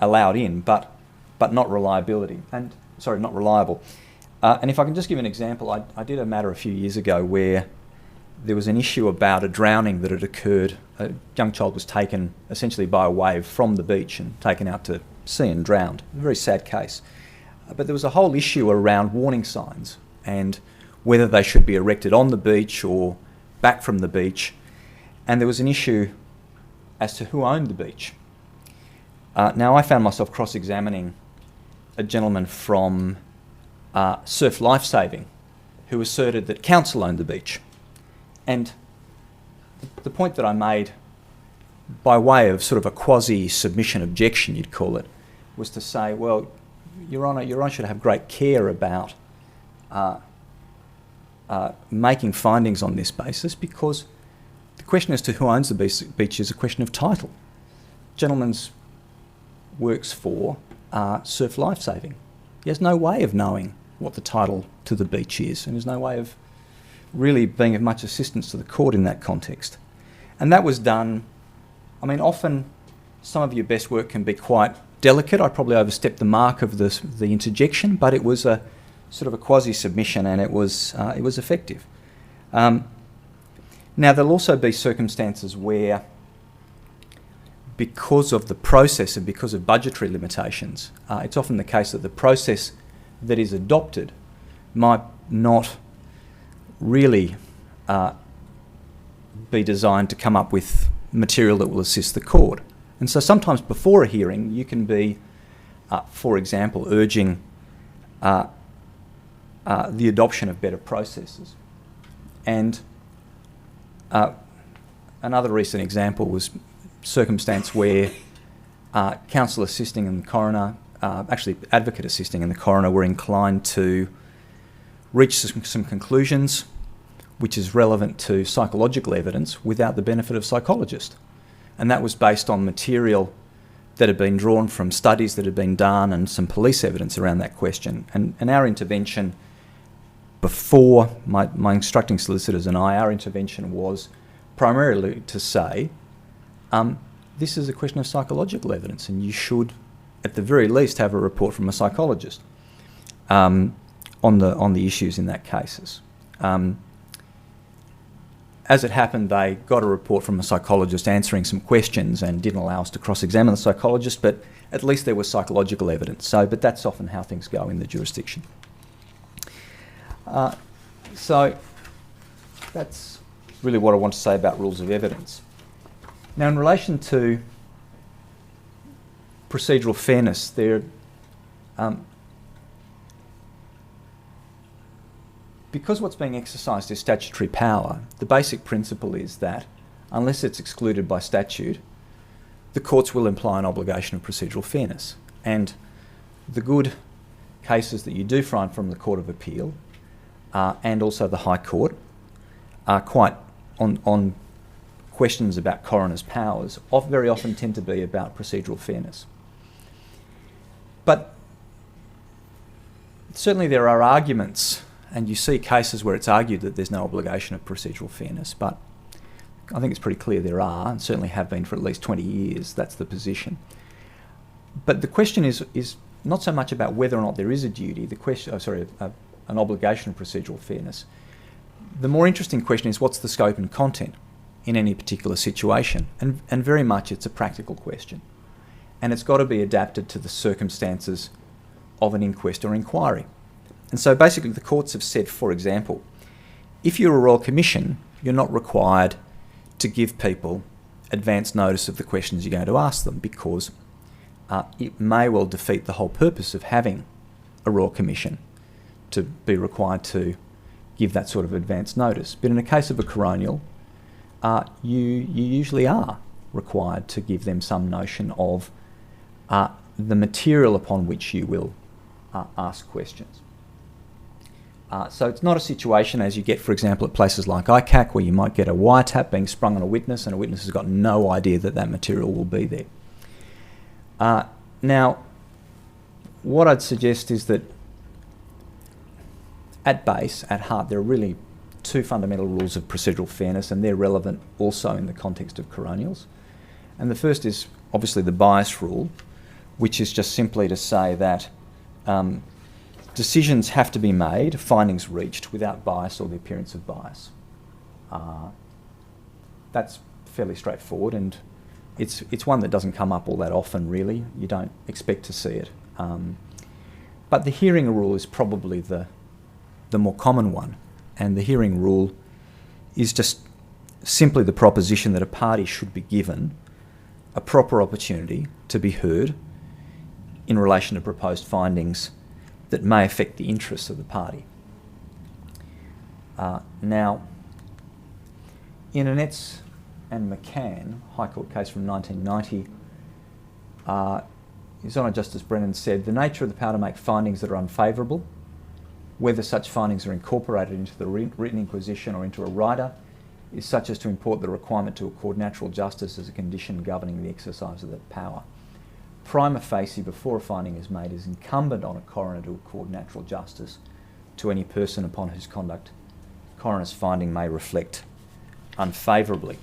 allowed in, but not reliable. And if I can just give an example, I did a matter a few years ago where there was an issue about a drowning that had occurred. A young child was taken essentially by a wave from the beach and taken out to sea and drowned. A very sad case. But there was a whole issue around warning signs and whether they should be erected on the beach or back from the beach. And there was an issue as to who owned the beach. Now I found myself cross-examining a gentleman from Surf Lifesaving who asserted that council owned the beach. And the point that I made, by way of sort of a quasi-submission objection, you'd call it, was to say, well, Your Honour should have great care about making findings on this basis, because the question as to who owns the beach is a question of title. Gentleman's works for surf lifesaving. He has no way of knowing what the title to the beach is, and there's no way of really being of much assistance to the court in that context. And that was done, I mean, often some of your best work can be quite delicate. I probably overstepped the mark of the interjection, but it was a sort of a quasi-submission, and it was effective. Now, there'll also be circumstances where, because of the process and because of budgetary limitations, it's often the case that the process that is adopted might not really be designed to come up with material that will assist the court. And so sometimes before a hearing, you can be, for example, urging the adoption of better processes. And another recent example was circumstance where counsel assisting and the coroner, actually advocate assisting and the coroner, were inclined to reach some conclusions which is relevant to psychological evidence without the benefit of psychologist. And that was based on material that had been drawn from studies that had been done and some police evidence around that question. And our intervention before, my instructing solicitors and I, our intervention was primarily to say, this is a question of psychological evidence, and you should, at the very least, have a report from a psychologist on the issues in that cases. As it happened, they got a report from a psychologist answering some questions and didn't allow us to cross-examine the psychologist, but at least there was psychological evidence. But that's often how things go in the jurisdiction. So that's really what I want to say about rules of evidence. Now, in relation to procedural fairness, because what's being exercised is statutory power, the basic principle is that unless it's excluded by statute, the courts will imply an obligation of procedural fairness. And the good cases that you do find from the Court of Appeal and also the High Court are quite on questions about coroner's powers, very often tend to be about procedural fairness. But certainly there are arguments, and you see cases where it's argued that there's no obligation of procedural fairness, but I think it's pretty clear there are, and certainly have been for at least 20 years. That's the position. But the question is not so much about whether or not there is a duty, an obligation of procedural fairness. The more interesting question is, what's the scope and content in any particular situation? And very much it's a practical question. And it's got to be adapted to the circumstances of an inquest or inquiry. And so basically the courts have said, for example, if you're a Royal Commission, you're not required to give people advance notice of the questions you're going to ask them, because it may well defeat the whole purpose of having a Royal Commission to be required to give that sort of advance notice. But in a case of a coronial, you usually are required to give them some notion of the material upon which you will ask questions. So it's not a situation as you get, for example, at places like ICAC, where you might get a wiretap being sprung on a witness and a witness has got no idea that that material will be there. Now, what I'd suggest is that at base, at heart, there are really two fundamental rules of procedural fairness, and they're relevant also in the context of coronials. And the first is obviously the bias rule, which is just simply to say that decisions have to be made, findings reached, without bias or the appearance of bias. That's fairly straightforward, and it's one that doesn't come up all that often, really. You don't expect to see it. But the hearing rule is probably the more common one, and the hearing rule is just simply the proposition that a party should be given a proper opportunity to be heard in relation to proposed findings that may affect the interests of the party. Now, In Annetts and McCann, High Court case from 1990, His Honour Justice Brennan said, the nature of the power to make findings that are unfavourable, whether such findings are incorporated into the written inquisition or into a rider, is such as to import the requirement to accord natural justice as a condition governing the exercise of that power. Prima facie, before a finding is made, is incumbent on a coroner to accord natural justice to any person upon whose conduct coroner's finding may reflect unfavourably.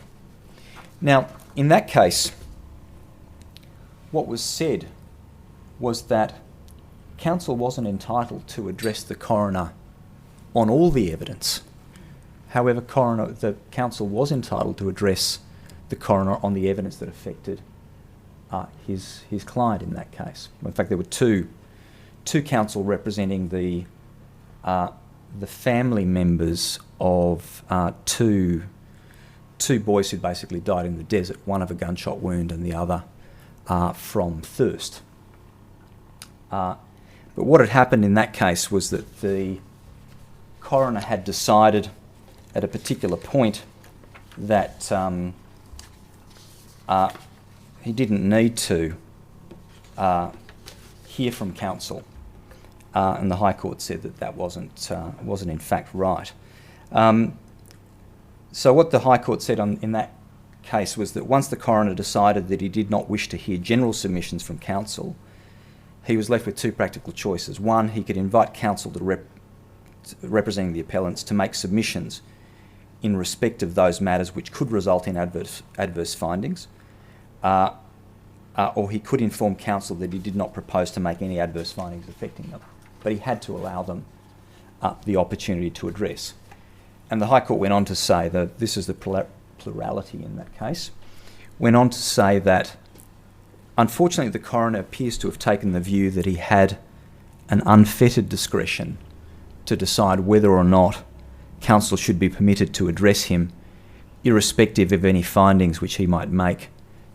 Now, in that case, what was said was that counsel wasn't entitled to address the coroner on all the evidence. However, the counsel was entitled to address the coroner on the evidence that affected his client in that case. In fact, there were two counsel representing the family members of two boys who basically died in the desert, one of a gunshot wound and the other from thirst. But what had happened in that case was that the coroner had decided at a particular point that he didn't need to hear from counsel, and the High Court said that that wasn't in fact right. So what the High Court said in that case was that once the coroner decided that he did not wish to hear general submissions from counsel, he was left with two practical choices. One, he could invite counsel representing the appellants to make submissions in respect of those matters which could result in adverse findings, or he could inform counsel that he did not propose to make any adverse findings affecting them, but he had to allow them the opportunity to address. And the High Court went on to say that this is the plurality in that case, went on to say that unfortunately the coroner appears to have taken the view that he had an unfettered discretion to decide whether or not counsel should be permitted to address him, irrespective of any findings which he might make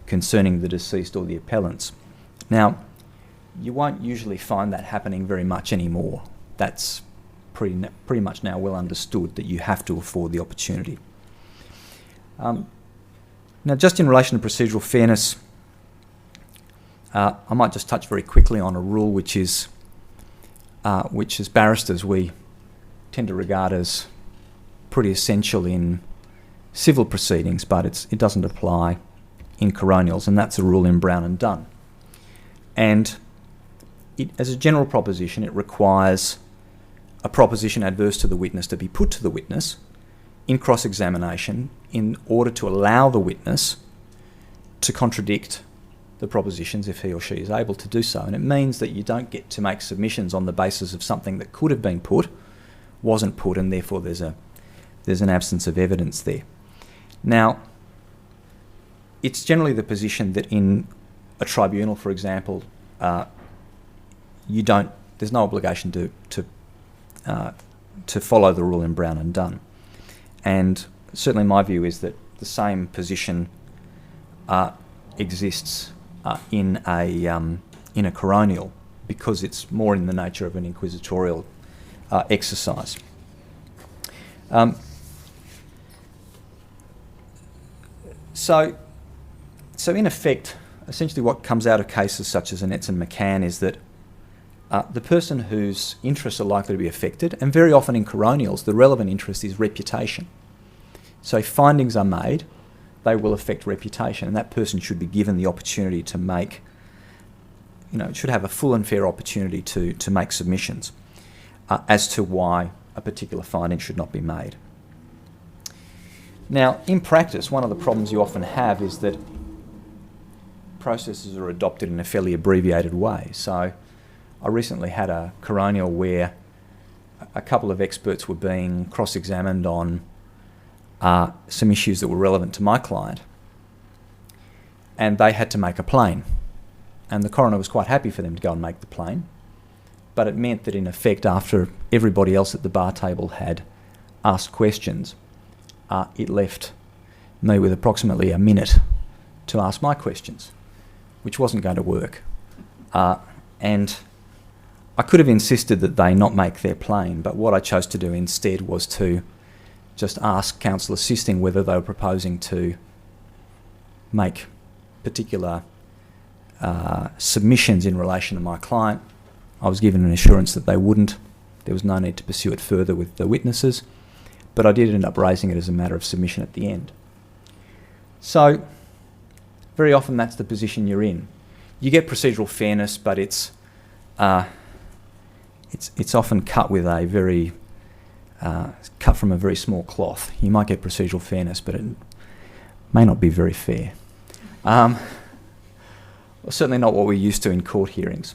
concerning the deceased or the appellants. Now, you won't usually find that happening very much anymore. That's pretty much now well understood that you have to afford the opportunity. Now, just in relation to procedural fairness, I might just touch very quickly on a rule which as barristers we tend to regard as pretty essential in civil proceedings, but it doesn't apply in coronials, and that's a rule in Brown and Dunn. And as a general proposition, it requires a proposition adverse to the witness to be put to the witness in cross-examination in order to allow the witness to contradict the propositions if he or she is able to do so. And it means that you don't get to make submissions on the basis of something that could have been put, wasn't put, and therefore there's an absence of evidence there. Now, it's generally the position that in a tribunal, for example, there's no obligation to follow the rule in Brown and Dunn. And certainly my view is that the same position exists in a coronial, because it's more in the nature of an inquisitorial exercise. So in effect, essentially what comes out of cases such as Annetts and McCann is that the person whose interests are likely to be affected, and very often in coronials, the relevant interest is reputation. So if findings are made, they will affect reputation, and that person should be given the opportunity to make, should have a full and fair opportunity to make submissions as to why a particular finding should not be made. Now, in practice, one of the problems you often have is that processes are adopted in a fairly abbreviated way. So I recently had a coronial where a couple of experts were being cross-examined on some issues that were relevant to my client, and they had to make a plain. And the coroner was quite happy for them to go and make the plain, but it meant that in effect, after everybody else at the bar table had asked questions, it left me with approximately a minute to ask my questions, which wasn't going to work. And I could have insisted that they not make their plain, but what I chose to do instead was to just ask Counsel Assisting whether they were proposing to make particular submissions in relation to my client. I was given an assurance that they wouldn't. There was no need to pursue it further with the witnesses, but I did end up raising it as a matter of submission at the end. So very often that's the position you're in. You get procedural fairness, but it's often cut with a very cut from a very small cloth. You might get procedural fairness, but it may not be very fair. Well, certainly not what we're used to in court hearings.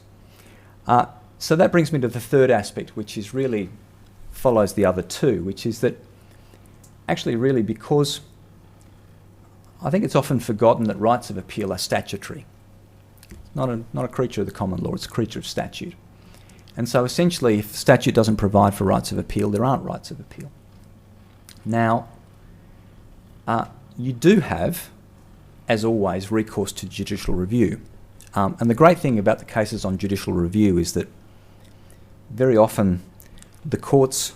So that brings me to the third aspect, which is really follows the other two, which is that actually really because I think it's often forgotten that rights of appeal are statutory. It's not a creature of the common law, it's a creature of statute. And so essentially, if the statute doesn't provide for rights of appeal, there aren't rights of appeal. Now, you do have, as always, recourse to judicial review. And the great thing about the cases on judicial review is that very often the courts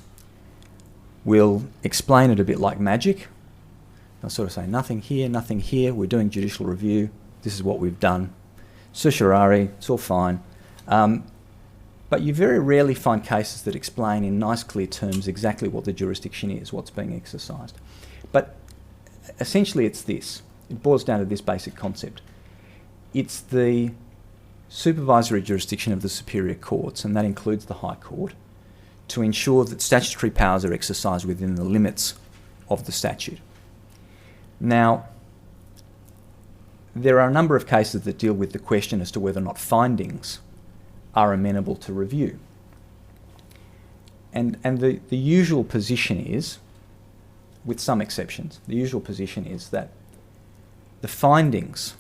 will explain it a bit like magic. They'll sort of say, nothing here, we're doing judicial review, this is what we've done. Certiorari, it's all fine. But you very rarely find cases that explain in nice, clear terms exactly what the jurisdiction is, what's being exercised. But essentially it's this. It boils down to this basic concept. It's the supervisory jurisdiction of the superior courts, and that includes the High Court, to ensure that statutory powers are exercised within the limits of the statute. Now, there are a number of cases that deal with the question as to whether or not findings are amenable to review. And the usual position is, with some exceptions, the usual position is that the findings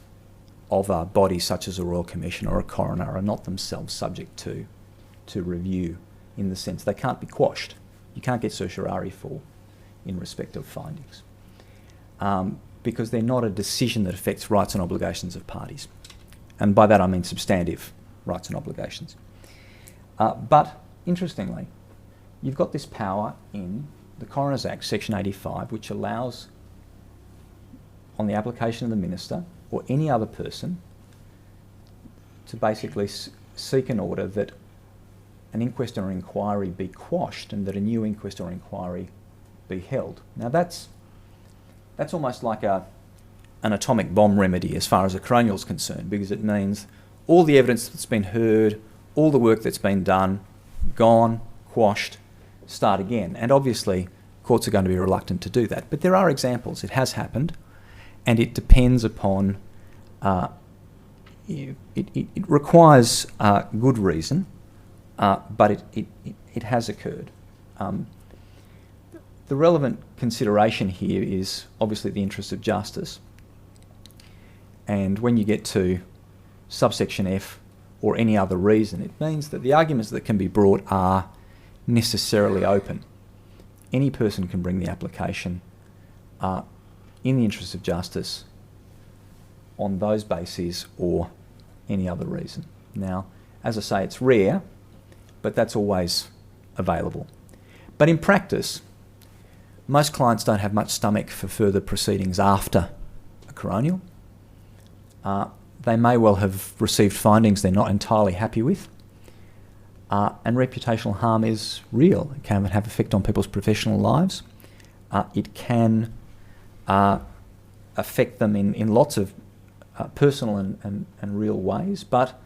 of a body such as a Royal Commission or a coroner are not themselves subject to review, in the sense they can't be quashed. You can't get certiorari for in respect of findings. Because they're not a decision that affects rights and obligations of parties. And by that I mean substantive rights and obligations. But interestingly, you've got this power in the Coroners Act, Section 85, which allows, on the application of the Minister or any other person, to basically seek an order that an inquest or inquiry be quashed and that a new inquest or inquiry be held. Now that's almost like an atomic bomb remedy as far as a coronial is concerned, because it means all the evidence that's been heard, all the work that's been done, gone, quashed, start again. And obviously, courts are going to be reluctant to do that. But there are examples. It has happened, and it depends upon, it requires good reason, but it has occurred. The relevant consideration here is obviously the interest of justice. And when you get to subsection F or any other reason, it means that the arguments that can be brought are necessarily open. Any person can bring the application in the interest of justice on those bases or any other reason. Now, as I say, it's rare, but that's always available. But in practice, most clients don't have much stomach for further proceedings after a coronial. They may well have received findings they're not entirely happy with. And reputational harm is real. It can have effect on people's professional lives. It can affect them in lots of personal and real ways. But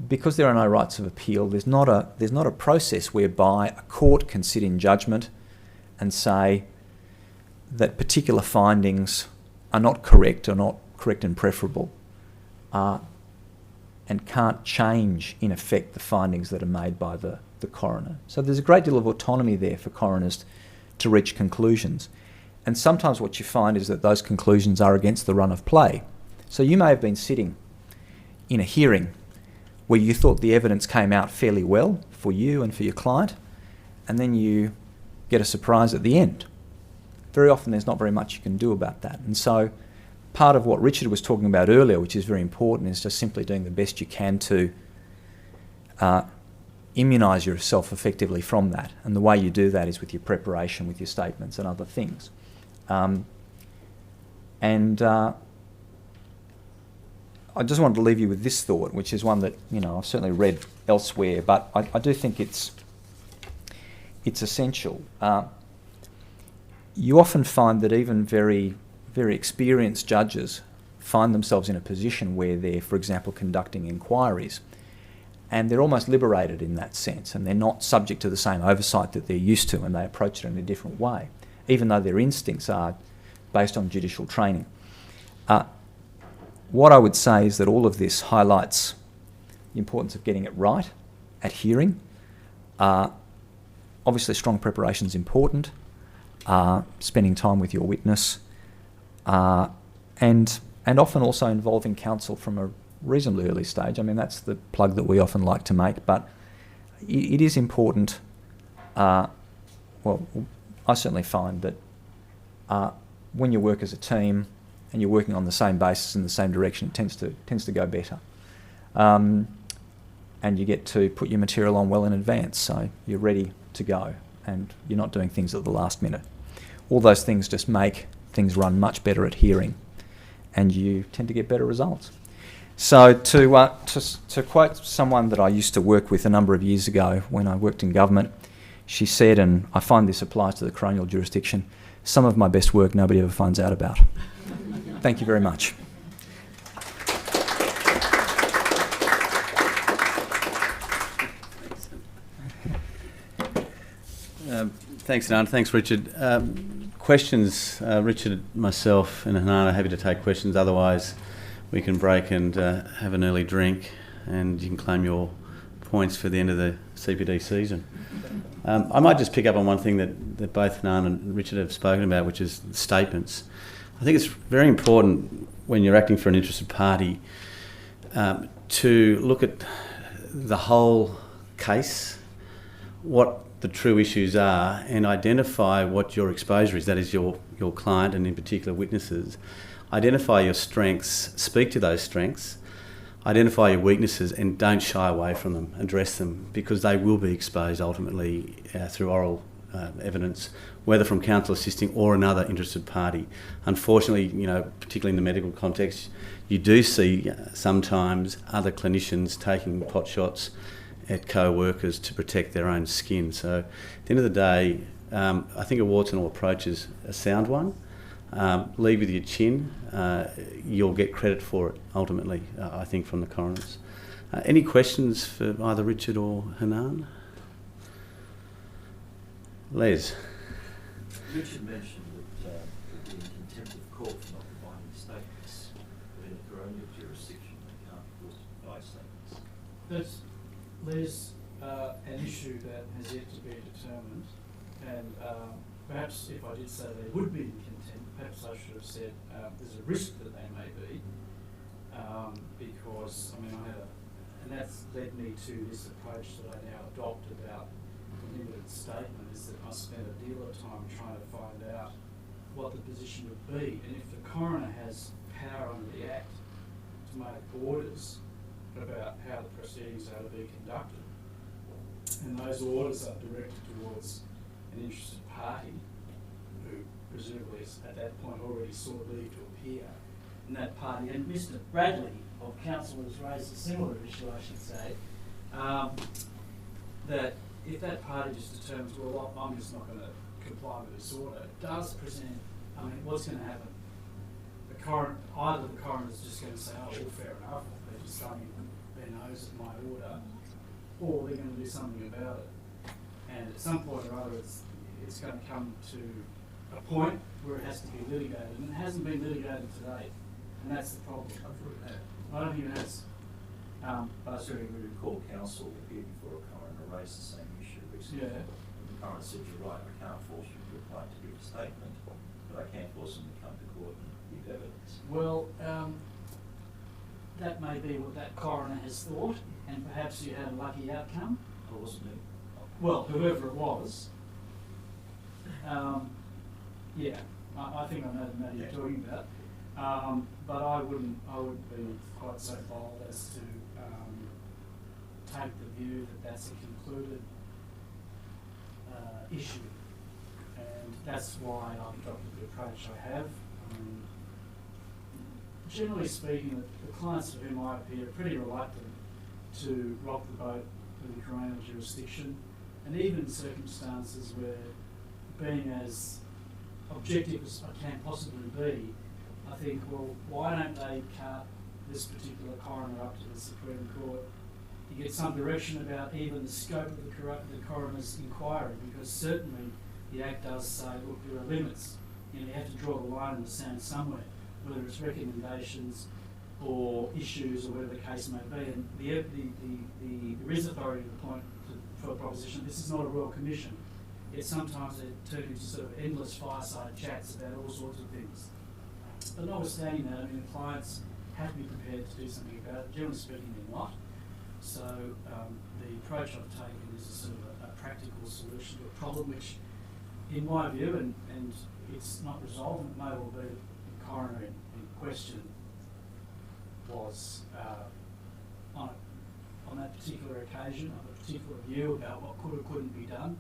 because there are no rights of appeal, there's not a process whereby a court can sit in judgment and say that particular findings are not correct or not correct and preferable, and can't change, in effect, the findings that are made by the coroner. So there's a great deal of autonomy there for coroners to reach conclusions. And sometimes what you find is that those conclusions are against the run of play. So you may have been sitting in a hearing where you thought the evidence came out fairly well for you and for your client, and then you get a surprise at the end. Very often there's not very much you can do about that. And so part of what Richard was talking about earlier, which is very important, is just simply doing the best you can to immunise yourself effectively from that. And the way you do that is with your preparation, with your statements and other things. I just wanted to leave you with this thought, which is one that, you know, I've certainly read elsewhere, but I do think it's essential. You often find that even very, very experienced judges find themselves in a position where they're, for example, conducting inquiries, and they're almost liberated in that sense, and they're not subject to the same oversight that they're used to, and they approach it in a different way, even though their instincts are based on judicial training. What I would say is that all of this highlights the importance of getting it right at hearing. Obviously, strong preparation is important. Spending time with your witness, and often also involving counsel from a reasonably early stage. I mean, that's the plug that we often like to make, but it is important. Well, I certainly find that when you work as a team and you're working on the same basis in the same direction, it tends to go better. And you get to put your material on well in advance, so you're ready to go and you're not doing things at the last minute. All those things just make things run much better at hearing, and you tend to get better results. So to quote someone that I used to work with a number of years ago when I worked in government, she said, and I find this applies to the coronial jurisdiction, "Some of my best work nobody ever finds out about." Thank you very much. Thanks, Hernan. Thanks, Richard. Questions, Richard, myself and Hernan are happy to take questions. Otherwise, we can break and have an early drink, and you can claim your points for the end of the CPD season. I might just pick up on one thing that both Hernan and Richard have spoken about, which is statements. I think it's very important when you're acting for an interested party to look at the whole case, what the true issues are, and identify what your exposure is, that is your client and in particular witnesses. Identify your strengths, speak to those strengths, identify your weaknesses, and don't shy away from them, address them, because they will be exposed ultimately through oral evidence, whether from counsel assisting or another interested party. Unfortunately, you know, particularly in the medical context, you do see sometimes other clinicians taking pot shots at co-workers to protect their own skin. So at the end of the day, I think a warts and all approach is a sound one. Lead with your chin. You'll get credit for it ultimately, I think, from the coroners. Any questions for either Richard or Hernan? Les? Richard mentioned that you'd be in contempt of court for not providing statements, but in a coronial jurisdiction they can't force to provide statements. That's, there's an issue that has yet to be determined, and perhaps if I did say they would be in contempt, perhaps I should have said there's a risk that they may be, because, I mean, and that's led me to this approach that I now adopt about the limited statement, is that I spent a deal of time trying to find out what the position would be, and if the coroner has power under the Act to make orders about how the proceedings are to be conducted, and those orders are directed towards an interested party who presumably at that point already sought leave to appear in that party, and Mr. Bradley of counsel has raised a similar issue, I should say, that if that party just determines, well, I'm just not going to comply with this order, it does present, I mean, what's going to happen? Either the coroner's just going to say, oh, well, fair enough, they're just throwing their nose at my order, or they're going to do something about it. And at some point or other, it's going to come to a point where it has to be litigated, and it hasn't been litigated to date, and that's the problem. I don't think it has. I certainly would recall counsel here before a coroner raised the same issue recently. Yeah. And the coroner said, you're right, I can't force you to apply to give a statement, but I can force them to come to court and give evidence. Well, that may be what that coroner has thought, and perhaps you had a lucky outcome. It wasn't me. Well, whoever it was. Yeah, I think I know the matter you're talking about. But I wouldn't be quite so bold as take the view that that's a concluded issue, and that's why I've adopted the approach I have. Generally speaking, the clients of whom I appear are pretty reluctant to rock the boat with the coronial jurisdiction, and even in circumstances where, being as objective as I can possibly be, I think, well, why don't they cart this particular coroner up to the Supreme Court to get some direction about even the scope of the coroner's inquiry? Because certainly the Act does say, look, there are limits. You have to draw the line in the sand somewhere, whether it's recommendations or issues or whatever the case may be. And there is authority to the point for a proposition. This is not a royal commission. Yet sometimes they turn into sort of endless fireside chats about all sorts of things. But notwithstanding that, the clients have to be prepared to do something about it. Generally speaking, they're not. So the approach I've taken is a sort of a practical solution to a problem which, in my view, and it's not resolved, it may well be that the coroner in question was on that particular occasion of a particular view about what could or couldn't be done.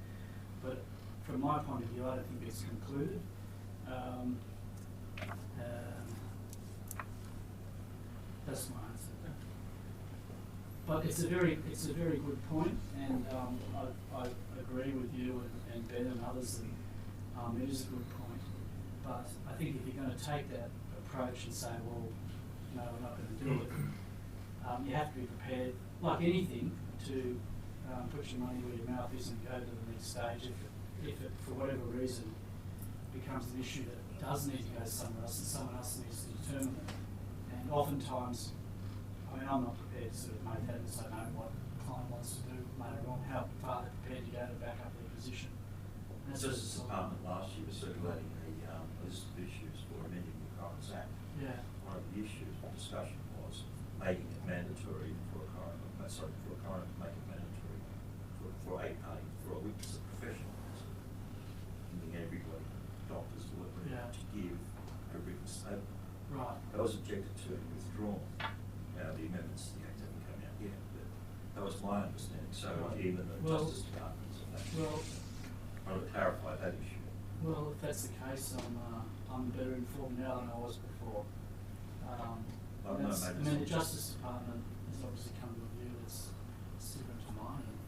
But from my point of view, I don't think it's concluded. That's my answer. But it's a very good point, and I agree with you and Ben and others that it is a good point. But I think if you're going to take that approach and say, well, no, we're not going to do it, you have to be prepared, like anything, to put your money where your mouth is and go to the next stage if it, for whatever reason, becomes an issue that does need to go somewhere else and someone else needs to determine it. And oftentimes, I'm not prepared to sort of make that and say, no, what the client wants to do later on, how far they're prepared to go to back up their position. The Justice Department last year was circulating a list of issues for amending the Coroner's Act. Yeah. One of the issues of discussion was making it mandatory for a coroner to make it mandatory for a party, for a witness, a professional witness, in every way, doctors, whatever, to give a written statement. Right. That was objected to and withdrawn. Now the amendments to the Act haven't come out yet, but that was my understanding. So even the Justice Department is trying to clarify that issue. Well, if that's the case, I'm better informed now than I was before. The Justice Department has obviously come to a view that's different to mine, and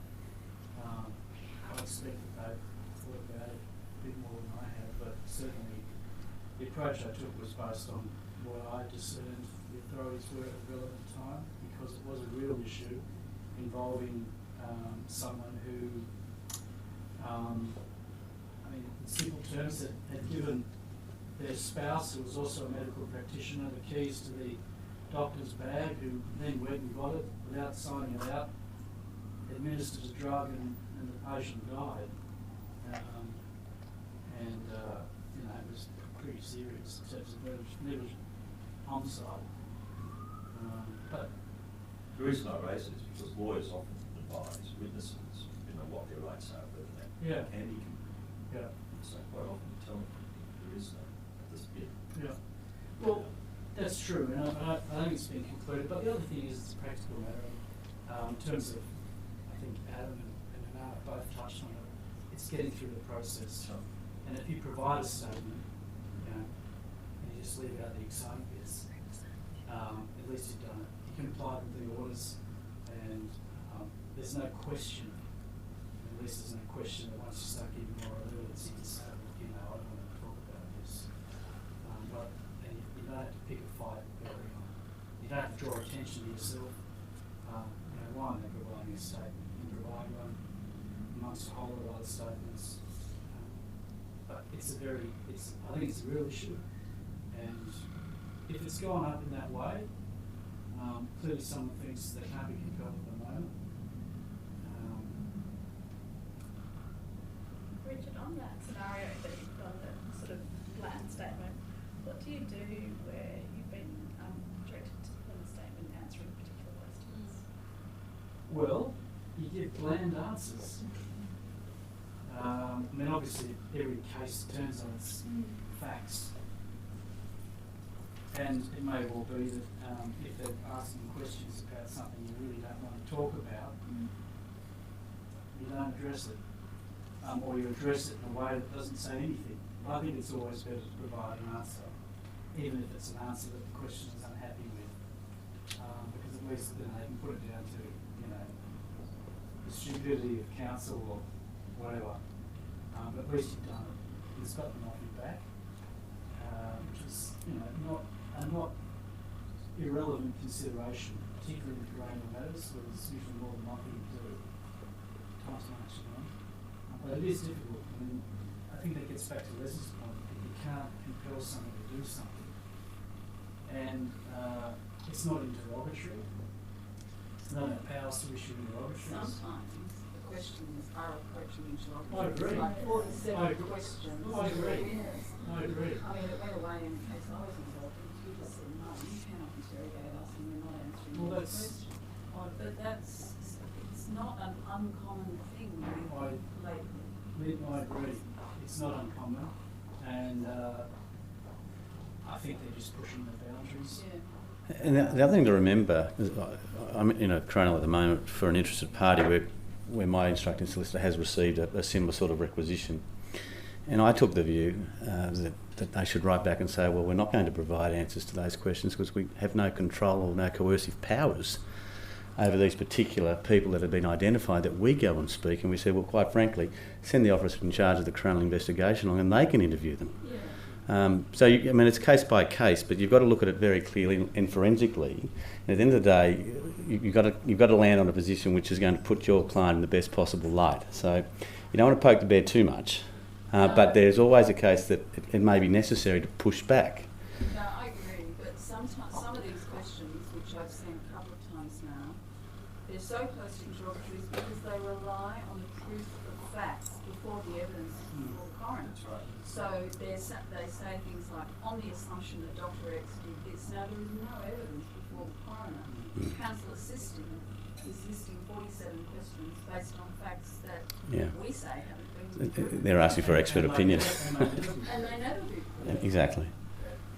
I expect that they've thought about it a bit more than I have, but certainly the approach I took was based on what I discerned the authorities were at the relevant time, because it was a real issue involving someone who, in simple terms, had given their spouse, who was also a medical practitioner, the keys to the doctor's bag, who then went and got it without signing it out, administered a drug, and the patient died. It was pretty serious in terms of negligent homicide. But the reason I raise it is because lawyers often advise witnesses, what their rights are, whether that can be committed. Yeah. So quite often you tell them there is no at this bit. Yeah. Well, that's true, and I think it's been concluded. But the other thing is it's a practical matter. In terms of, I think Adam and Hernan both touched on it. It's getting through the process. Sure. And if you provide a statement, and you just leave out the exciting bits, at least you've done it. You can apply with the orders, and there's no question. At least there's no question that once you start giving more evidence, you can say, I don't want to talk about this. And you don't have to pick a fight early on. You don't have to draw attention to yourself. Why am I providing a statement? You provide one amongst a whole lot of other statements. But I think it's a real issue. And if it's gone up in that way, clearly someone thinks they can't be compelled at the moment. Richard, on that scenario that you've got, the sort of bland statement, what do you do where you've been directed to put a statement answering particular questions? Well, you give bland answers. Obviously every case turns on its facts. And it may well be that if they're asking questions about something you really don't want to talk about, you don't address it. Or you address it in a way that doesn't say anything. I think it's always better to provide an answer, even if it's an answer that the questioner is unhappy with. Because at least then they can put it down to, the stupidity of counsel or whatever. But at least you've done it. It's got them off your back, which is, not irrelevant consideration, particularly with coronial matters, where there's usually more than one thing to do. Time's marching on. But it is difficult. I mean, I think that gets back to Leslie's point, that you can't compel someone to do something. And it's not interrogatory. It's not our powers to issue interrogatories. Sometimes the questions are approaching interrogatories. I agree. Like 47 questions. I agree. Yes. I agree. I mean, it went away in the case I was involved in. You just said, no, you cannot interrogate us and we're not answering your question. But it's not an uncommon thing with lately. I agree. It's not uncommon. And I think they're just pushing the boundaries. Yeah. And the other thing to remember, is I'm in a Coronial at the moment for an interested party where my instructing solicitor has received a similar sort of requisition. And I took the view that they should write back and say, well, we're not going to provide answers to those questions because we have no control or no coercive powers over these particular people that have been identified, that we go and speak. And we said, well, quite frankly, send the officer in charge of the Coronial investigation along and they can interview them. Yeah. It's case by case, but you've got to look at it very clearly and forensically. And at the end of the day, you've got to land on a position which is going to put your client in the best possible light. So you don't want to poke the bear too much, but there's always a case that it may be necessary to push back. No, I agree, but sometimes some of these questions, which I've seen a couple of times now, they're so close to interrogatories because they rely on the proof of facts before the evidence is before the coroner. That's right. So they say things like, on the assumption that Dr. X did this. Now, there is no evidence before the coroner. Counsel Assisting is listing 47 questions based on facts that we say haven't been. They're asking for expert opinion. And they never do. Exactly.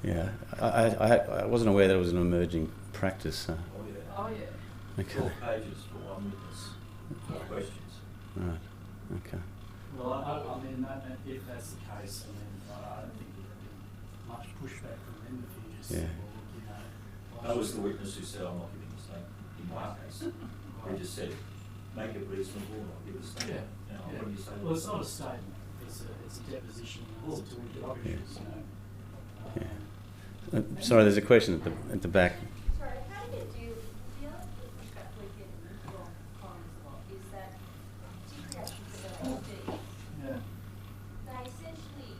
Yeah. I wasn't aware that it was an emerging practice. Oh, yeah. Oh, yeah. Okay. 12 pages for one witness, 12 questions. Right. Okay. Well, I mean, if that's the case, I don't think there'd be much pushback from them if you just said, well, That was the witness who said, I'm not giving a statement in my case. He just said, make it reasonable and I'll give a statement. Yeah. Now, what do you say? Well, it's not a statement. It's a deposition as to interrogatories, Sorry, there's a question at the back. Sorry, how do you deal with the pushback we get from coroner's law is that, particularly actually for the LD, Yeah. they essentially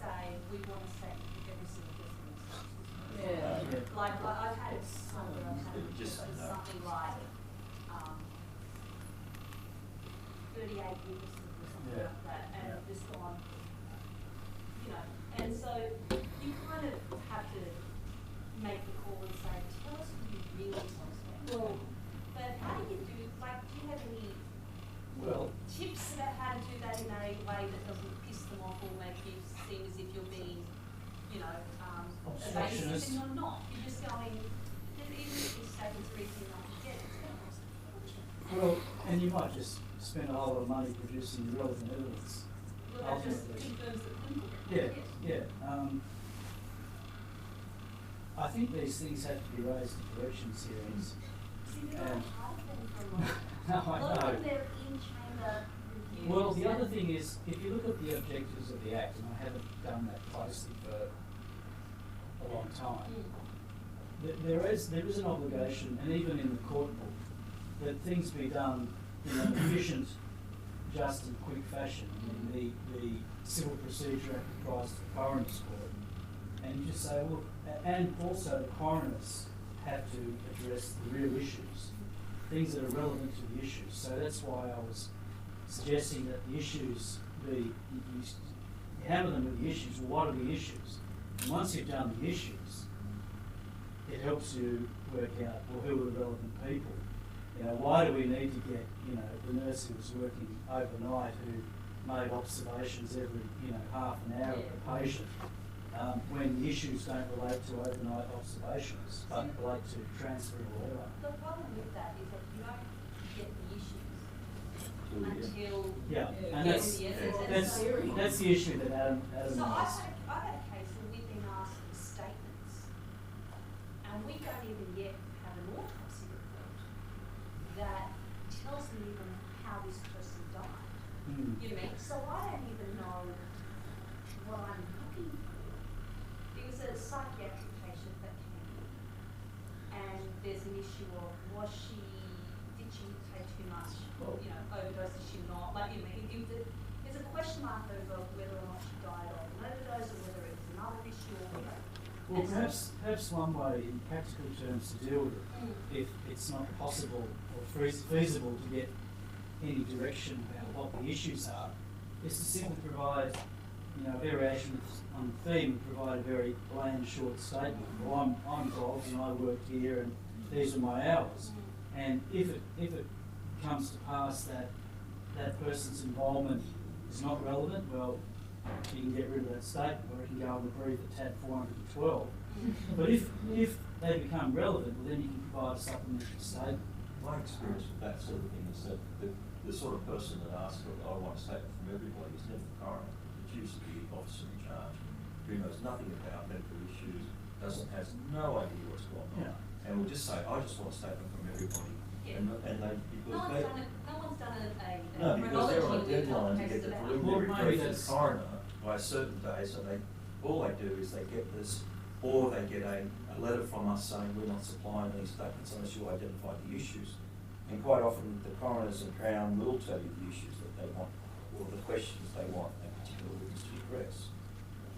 say, we want a statement for every single person in this case. Yeah. Like I've had some where I've had Just something like 38 witnesses or something Yeah. like that, and Yeah. just gone, and so you kind of have to make the call and say, tell us who you really want to stand for. But how do you do you have any tips about how to do that in a way that doesn't piss them off or make you seem as if you're being, evasive, Obstructionist. and you're not. You're just going, even if it's taken 3 enough to get it, it's going to cost a fortune. Well, and you might just spend a whole lot of money producing relevant evidence. Well, that just Ultimately. confirms the clinical. Yeah, yeah. I think these things have to be raised in corrections hearings. See, they're And- not hard for them for a lot. No, A lot I of know. them, they're in-chamber reviews. Well, the other thing is, if you look at the objectives of the Act, and I haven't done that closely for a long time, there is an obligation, and even in the court book, that things be done in an efficient, just and quick fashion. I mean, the Civil Procedure Act applies to the coroner's court. And you just say, look, and also the coroners have to address the real issues, things that are relevant to the issues. So that's why I was suggesting that the issues be, you hammer them with the issues. Well, what are the issues? And once you've done the issues, it helps you work out, well, who are the relevant people? Why do we need to get, the nurse who was working overnight who made observations every, half an hour of the patient? when the issues don't relate to overnight observations, but relate to transfer or whatever. The problem with that is that you don't get the issues Till the end. until Yeah, and you that's, get the evidence. that's the issue that Adam So has. I've had a case where we've been asked for statements, and we don't even yet have an autopsy report that tells me even how this person died. Mm. You know what I mean? So I don't even know what I'm looking for. It was a psychiatric patient that came in, and there's an issue of did she take too much, you know, overdose, did she not? Like, you know, there's a question mark over whether or not she died of an overdose or whether it was another issue or, you know. Well, And so- perhaps one way in practical terms to deal with it, if it's not possible or feasible to get any direction about what the issues are, is to simply provide, you know, variation on the theme, provide a very bland, short statement. Well, I'm involved and I worked here and these are my hours. And if it comes to pass that that person's involvement is not relevant, well, you can get rid of that statement, or you can go on the brief at tab 412. But if they become relevant, well, then you can provide a supplementary statement. My experience with that sort of thing is that the sort of person that asks for, I want a statement from everybody, is never the coroner. It's usually the officer in charge who knows nothing about medical issues, has no idea what's going on, Yeah. and will just say, I just want a statement from everybody. Yeah. And they, because No they, one's done a no, because they're on a chronology with deadline to cases get the about. preliminary Well, maybe brief from the that's- coroner by a certain day, so all they do is they get this, or they get a letter from us saying we're not supplying these statements unless you identify the issues. And quite often the coroners and Crown will tell you the issues that they want, or the questions they want a particular witness to address.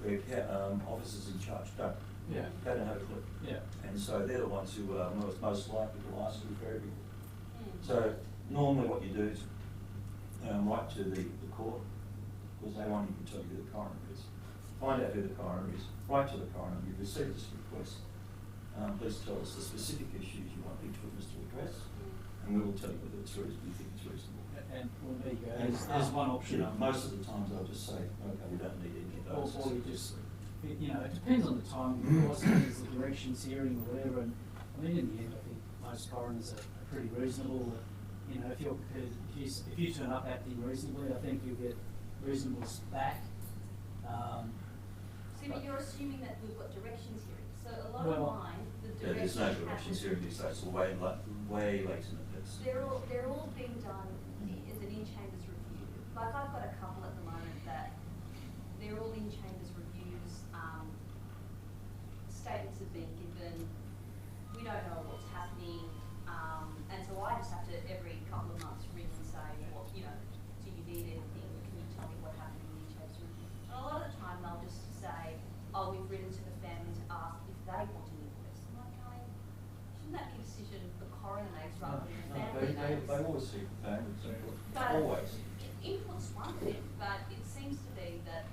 Where officers in charge don't. Yeah. They don't have a clue. Yeah. And so they're the ones who are most likely to ask you for everything. So normally what you do is write to the court, because they won't even tell you who the coroner is. Find out who the coroner is, write to the coroner, you've received this request. Please tell us the specific issues you want each witness to address, and we will tell you whether it's reasonable, we think it's reasonable. And well, there you go. And There's one option. You know, most of the times they'll just say, okay, we don't need any of those. Or you just, you know, it depends on the time, of course, there's the directions hearing or whatever, and I mean, in the end, I think most coroners are pretty reasonable. You know, if you're prepared, if you turn up acting reasonably, I think you'll get reasonableness back. See, but you're assuming that we've got directions hearings, so a lot Well, of mine, the Yeah, directions. there's no directions here in these days, it's way late in the piece. They're all being done as an in-chambers review. Like, I've got a couple at the moment that they're all in-chambers reviews, statements have been given, we don't know what's happening, and so I just have to every couple of months ring and say, what, you know, do you need anything, can you tell me what happened in the in-chambers review? And a lot of the time they'll just say, oh, we've written to the family to ask if they want an inquest. I'm like going, shouldn't that be a decision the coroner makes rather than the family makes? They always seek families, But always. Input's one thing, but it seems to be that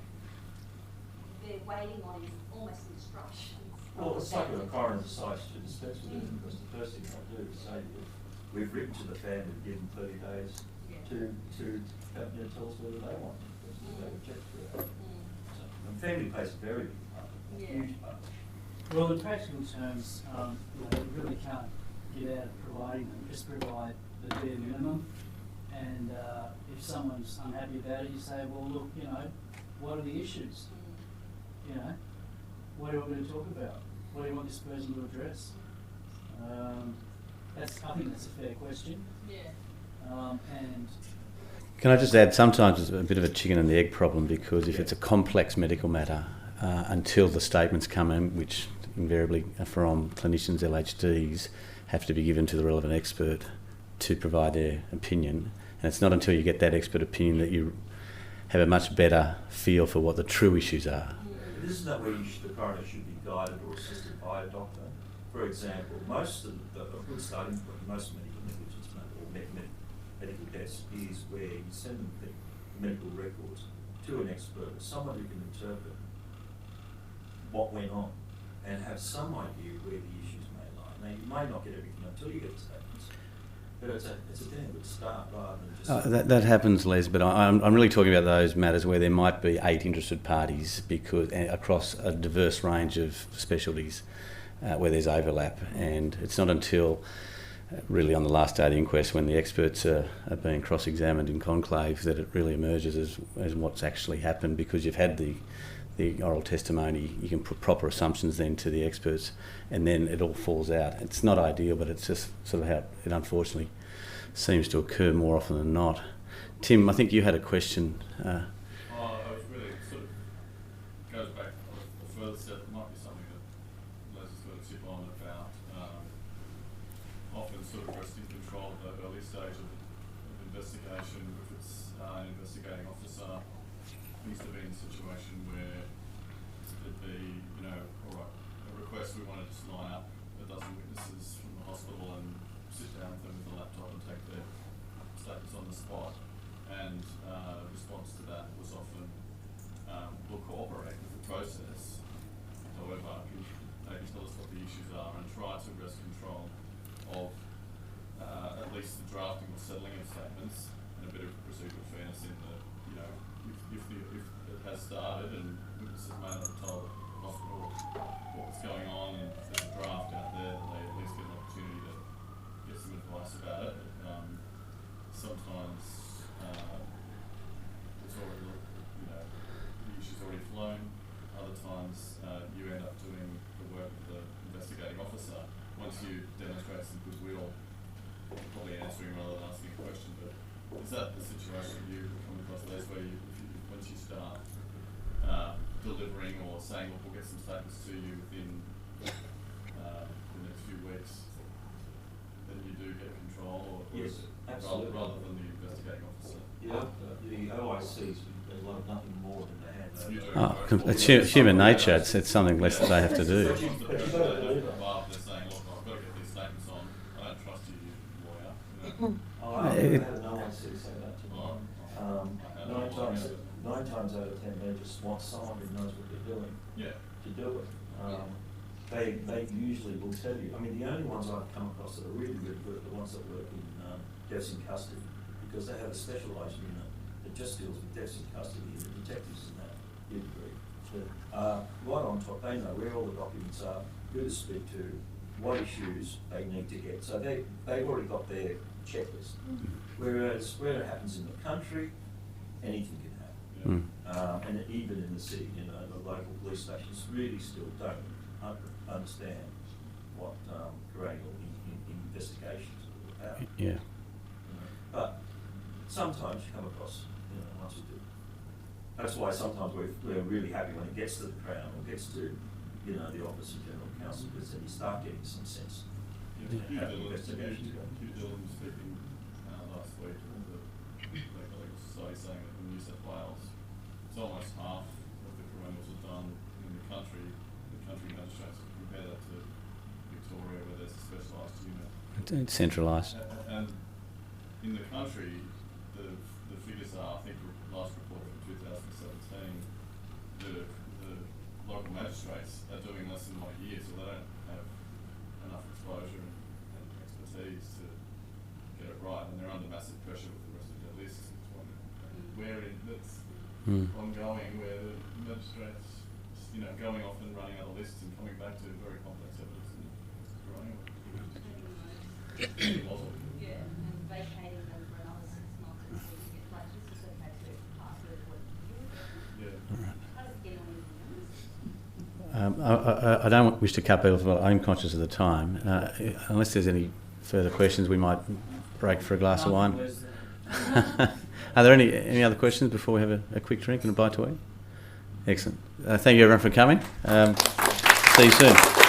they're waiting on almost instructions. Well, it's like when a coroner decides to dispense with it, because the first thing they'll do is say, we've written to the family, give them 30 days to tell us whether they want it, because they will check through that. So, and family plays a very big part, a Yeah. huge part. Well, in practical terms, you know, you really can't get out of providing them, just provide the bare minimum. And if someone's unhappy about it, you say, well, look, you know, what are the issues? You know, what do you want me to talk about? What do you want this person to address? I think that's a fair question. Yeah. And Can I just add, sometimes it's a bit of a chicken and the egg problem, because if it's a complex medical matter, until the statements come in, which invariably are from clinicians, LHDs, have to be given to the relevant expert to provide their opinion. And it's not until you get that expert opinion that you have a much better feel for what the true issues are. Isn't that where the coroner should be guided or assisted by a doctor? For example, most of a good starting point, most medical negligence or medical deaths is where you send them the medical records to an expert, someone who can interpret what went on and have some idea where the issues may lie. Now, you may not get everything until you get the statements, But it's a damn good start rather than just... That happens, Les, but I'm really talking about those matters where there might be 8 interested parties because across a diverse range of specialties where there's overlap, and it's not until really on the last day of the inquest when the experts are being cross-examined in conclave that it really emerges as what's actually happened, because you've had the oral testimony, you can put proper assumptions then to the experts, and then it all falls out. It's not ideal, but it's just sort of how it unfortunately seems to occur more often than not. Tim, I think you had a question. I was really sort of goes back a further step. It might be something that Les has got to tip on about often sort of resting control at the early stage of investigation. If it's an investigating officer, needs to be in a situation where it'd be, all right, a request, we want to just line up a dozen witnesses from the hospital and sit down with them with a laptop and take their statements on the spot. And response to that was often, we'll cooperate with the process. However, can you maybe tell us what the issues are and try to wrest control of at least the drafting or settling of statements and a bit of procedural fairness in the, if it has started and witnesses may not have told the hospital what's going on, and if there's a draft out there, that they at least get an opportunity to get some advice about it. Sometimes it's already, the issue's already flown. Other times you end up doing the work of the investigating officer. Once you demonstrate some goodwill, probably answering rather than asking a question, but is that the situation you come across, Les, where once you start delivering or saying, look, we'll get some statements to you within the next few weeks, then you do get control, or Yes, absolutely. rather than the investigating officer? Yeah, the OICs would love nothing more than to hand over. It's human nature. It's something less that they have to do. They're saying, look, I've got to get these statements on. I don't trust you, lawyer. I've never had an OIC say that to me. Nine times out of 10, they just want someone who knows what they're doing to do it. They usually will tell you. I mean, the only ones I've come across that are really good are the ones that work in deaths in custody, because they have a specialised unit that just deals with deaths in custody, and the detectives in that degree. Right on top, they know where all the documents are, who to speak to, what issues they need to get. So they've already got their checklist. Whereas where it happens in the country, anything can happen. And even in the city, the local police stations really still don't understand what coronial investigations are about. Yeah. But sometimes you come across, once you do. That's why sometimes we're really happy when it gets to the Crown or gets to, the Office of General Counsel, because then you start getting some sense. Hugh Dillon speaking last week at the Legal Society, saying that in New South Wales, it's almost half of the coronials are done in the country magistrates. Compare that to Victoria, where there's a specialised unit. It's centralised. And in the country, the figures are, I think, last report from 2017, the local magistrates are doing less than 1 year, so they don't have enough exposure and expertise to get it right, and they're under massive pressure with the rest of their lists. That's ongoing, where the magistrates, going off and running other lists and coming back to very complex evidence and growing it. Yeah, and vacating them for another 6 months and see if you get like this is okay to pass it what you do. Yeah. How does it get on I don't wish to cut people, but I'm conscious of the time. Unless there's any further questions, we might break for a glass of wine. Are there any other questions before we have a quick drink and a bite to eat? Excellent. Thank you everyone for coming. See you soon.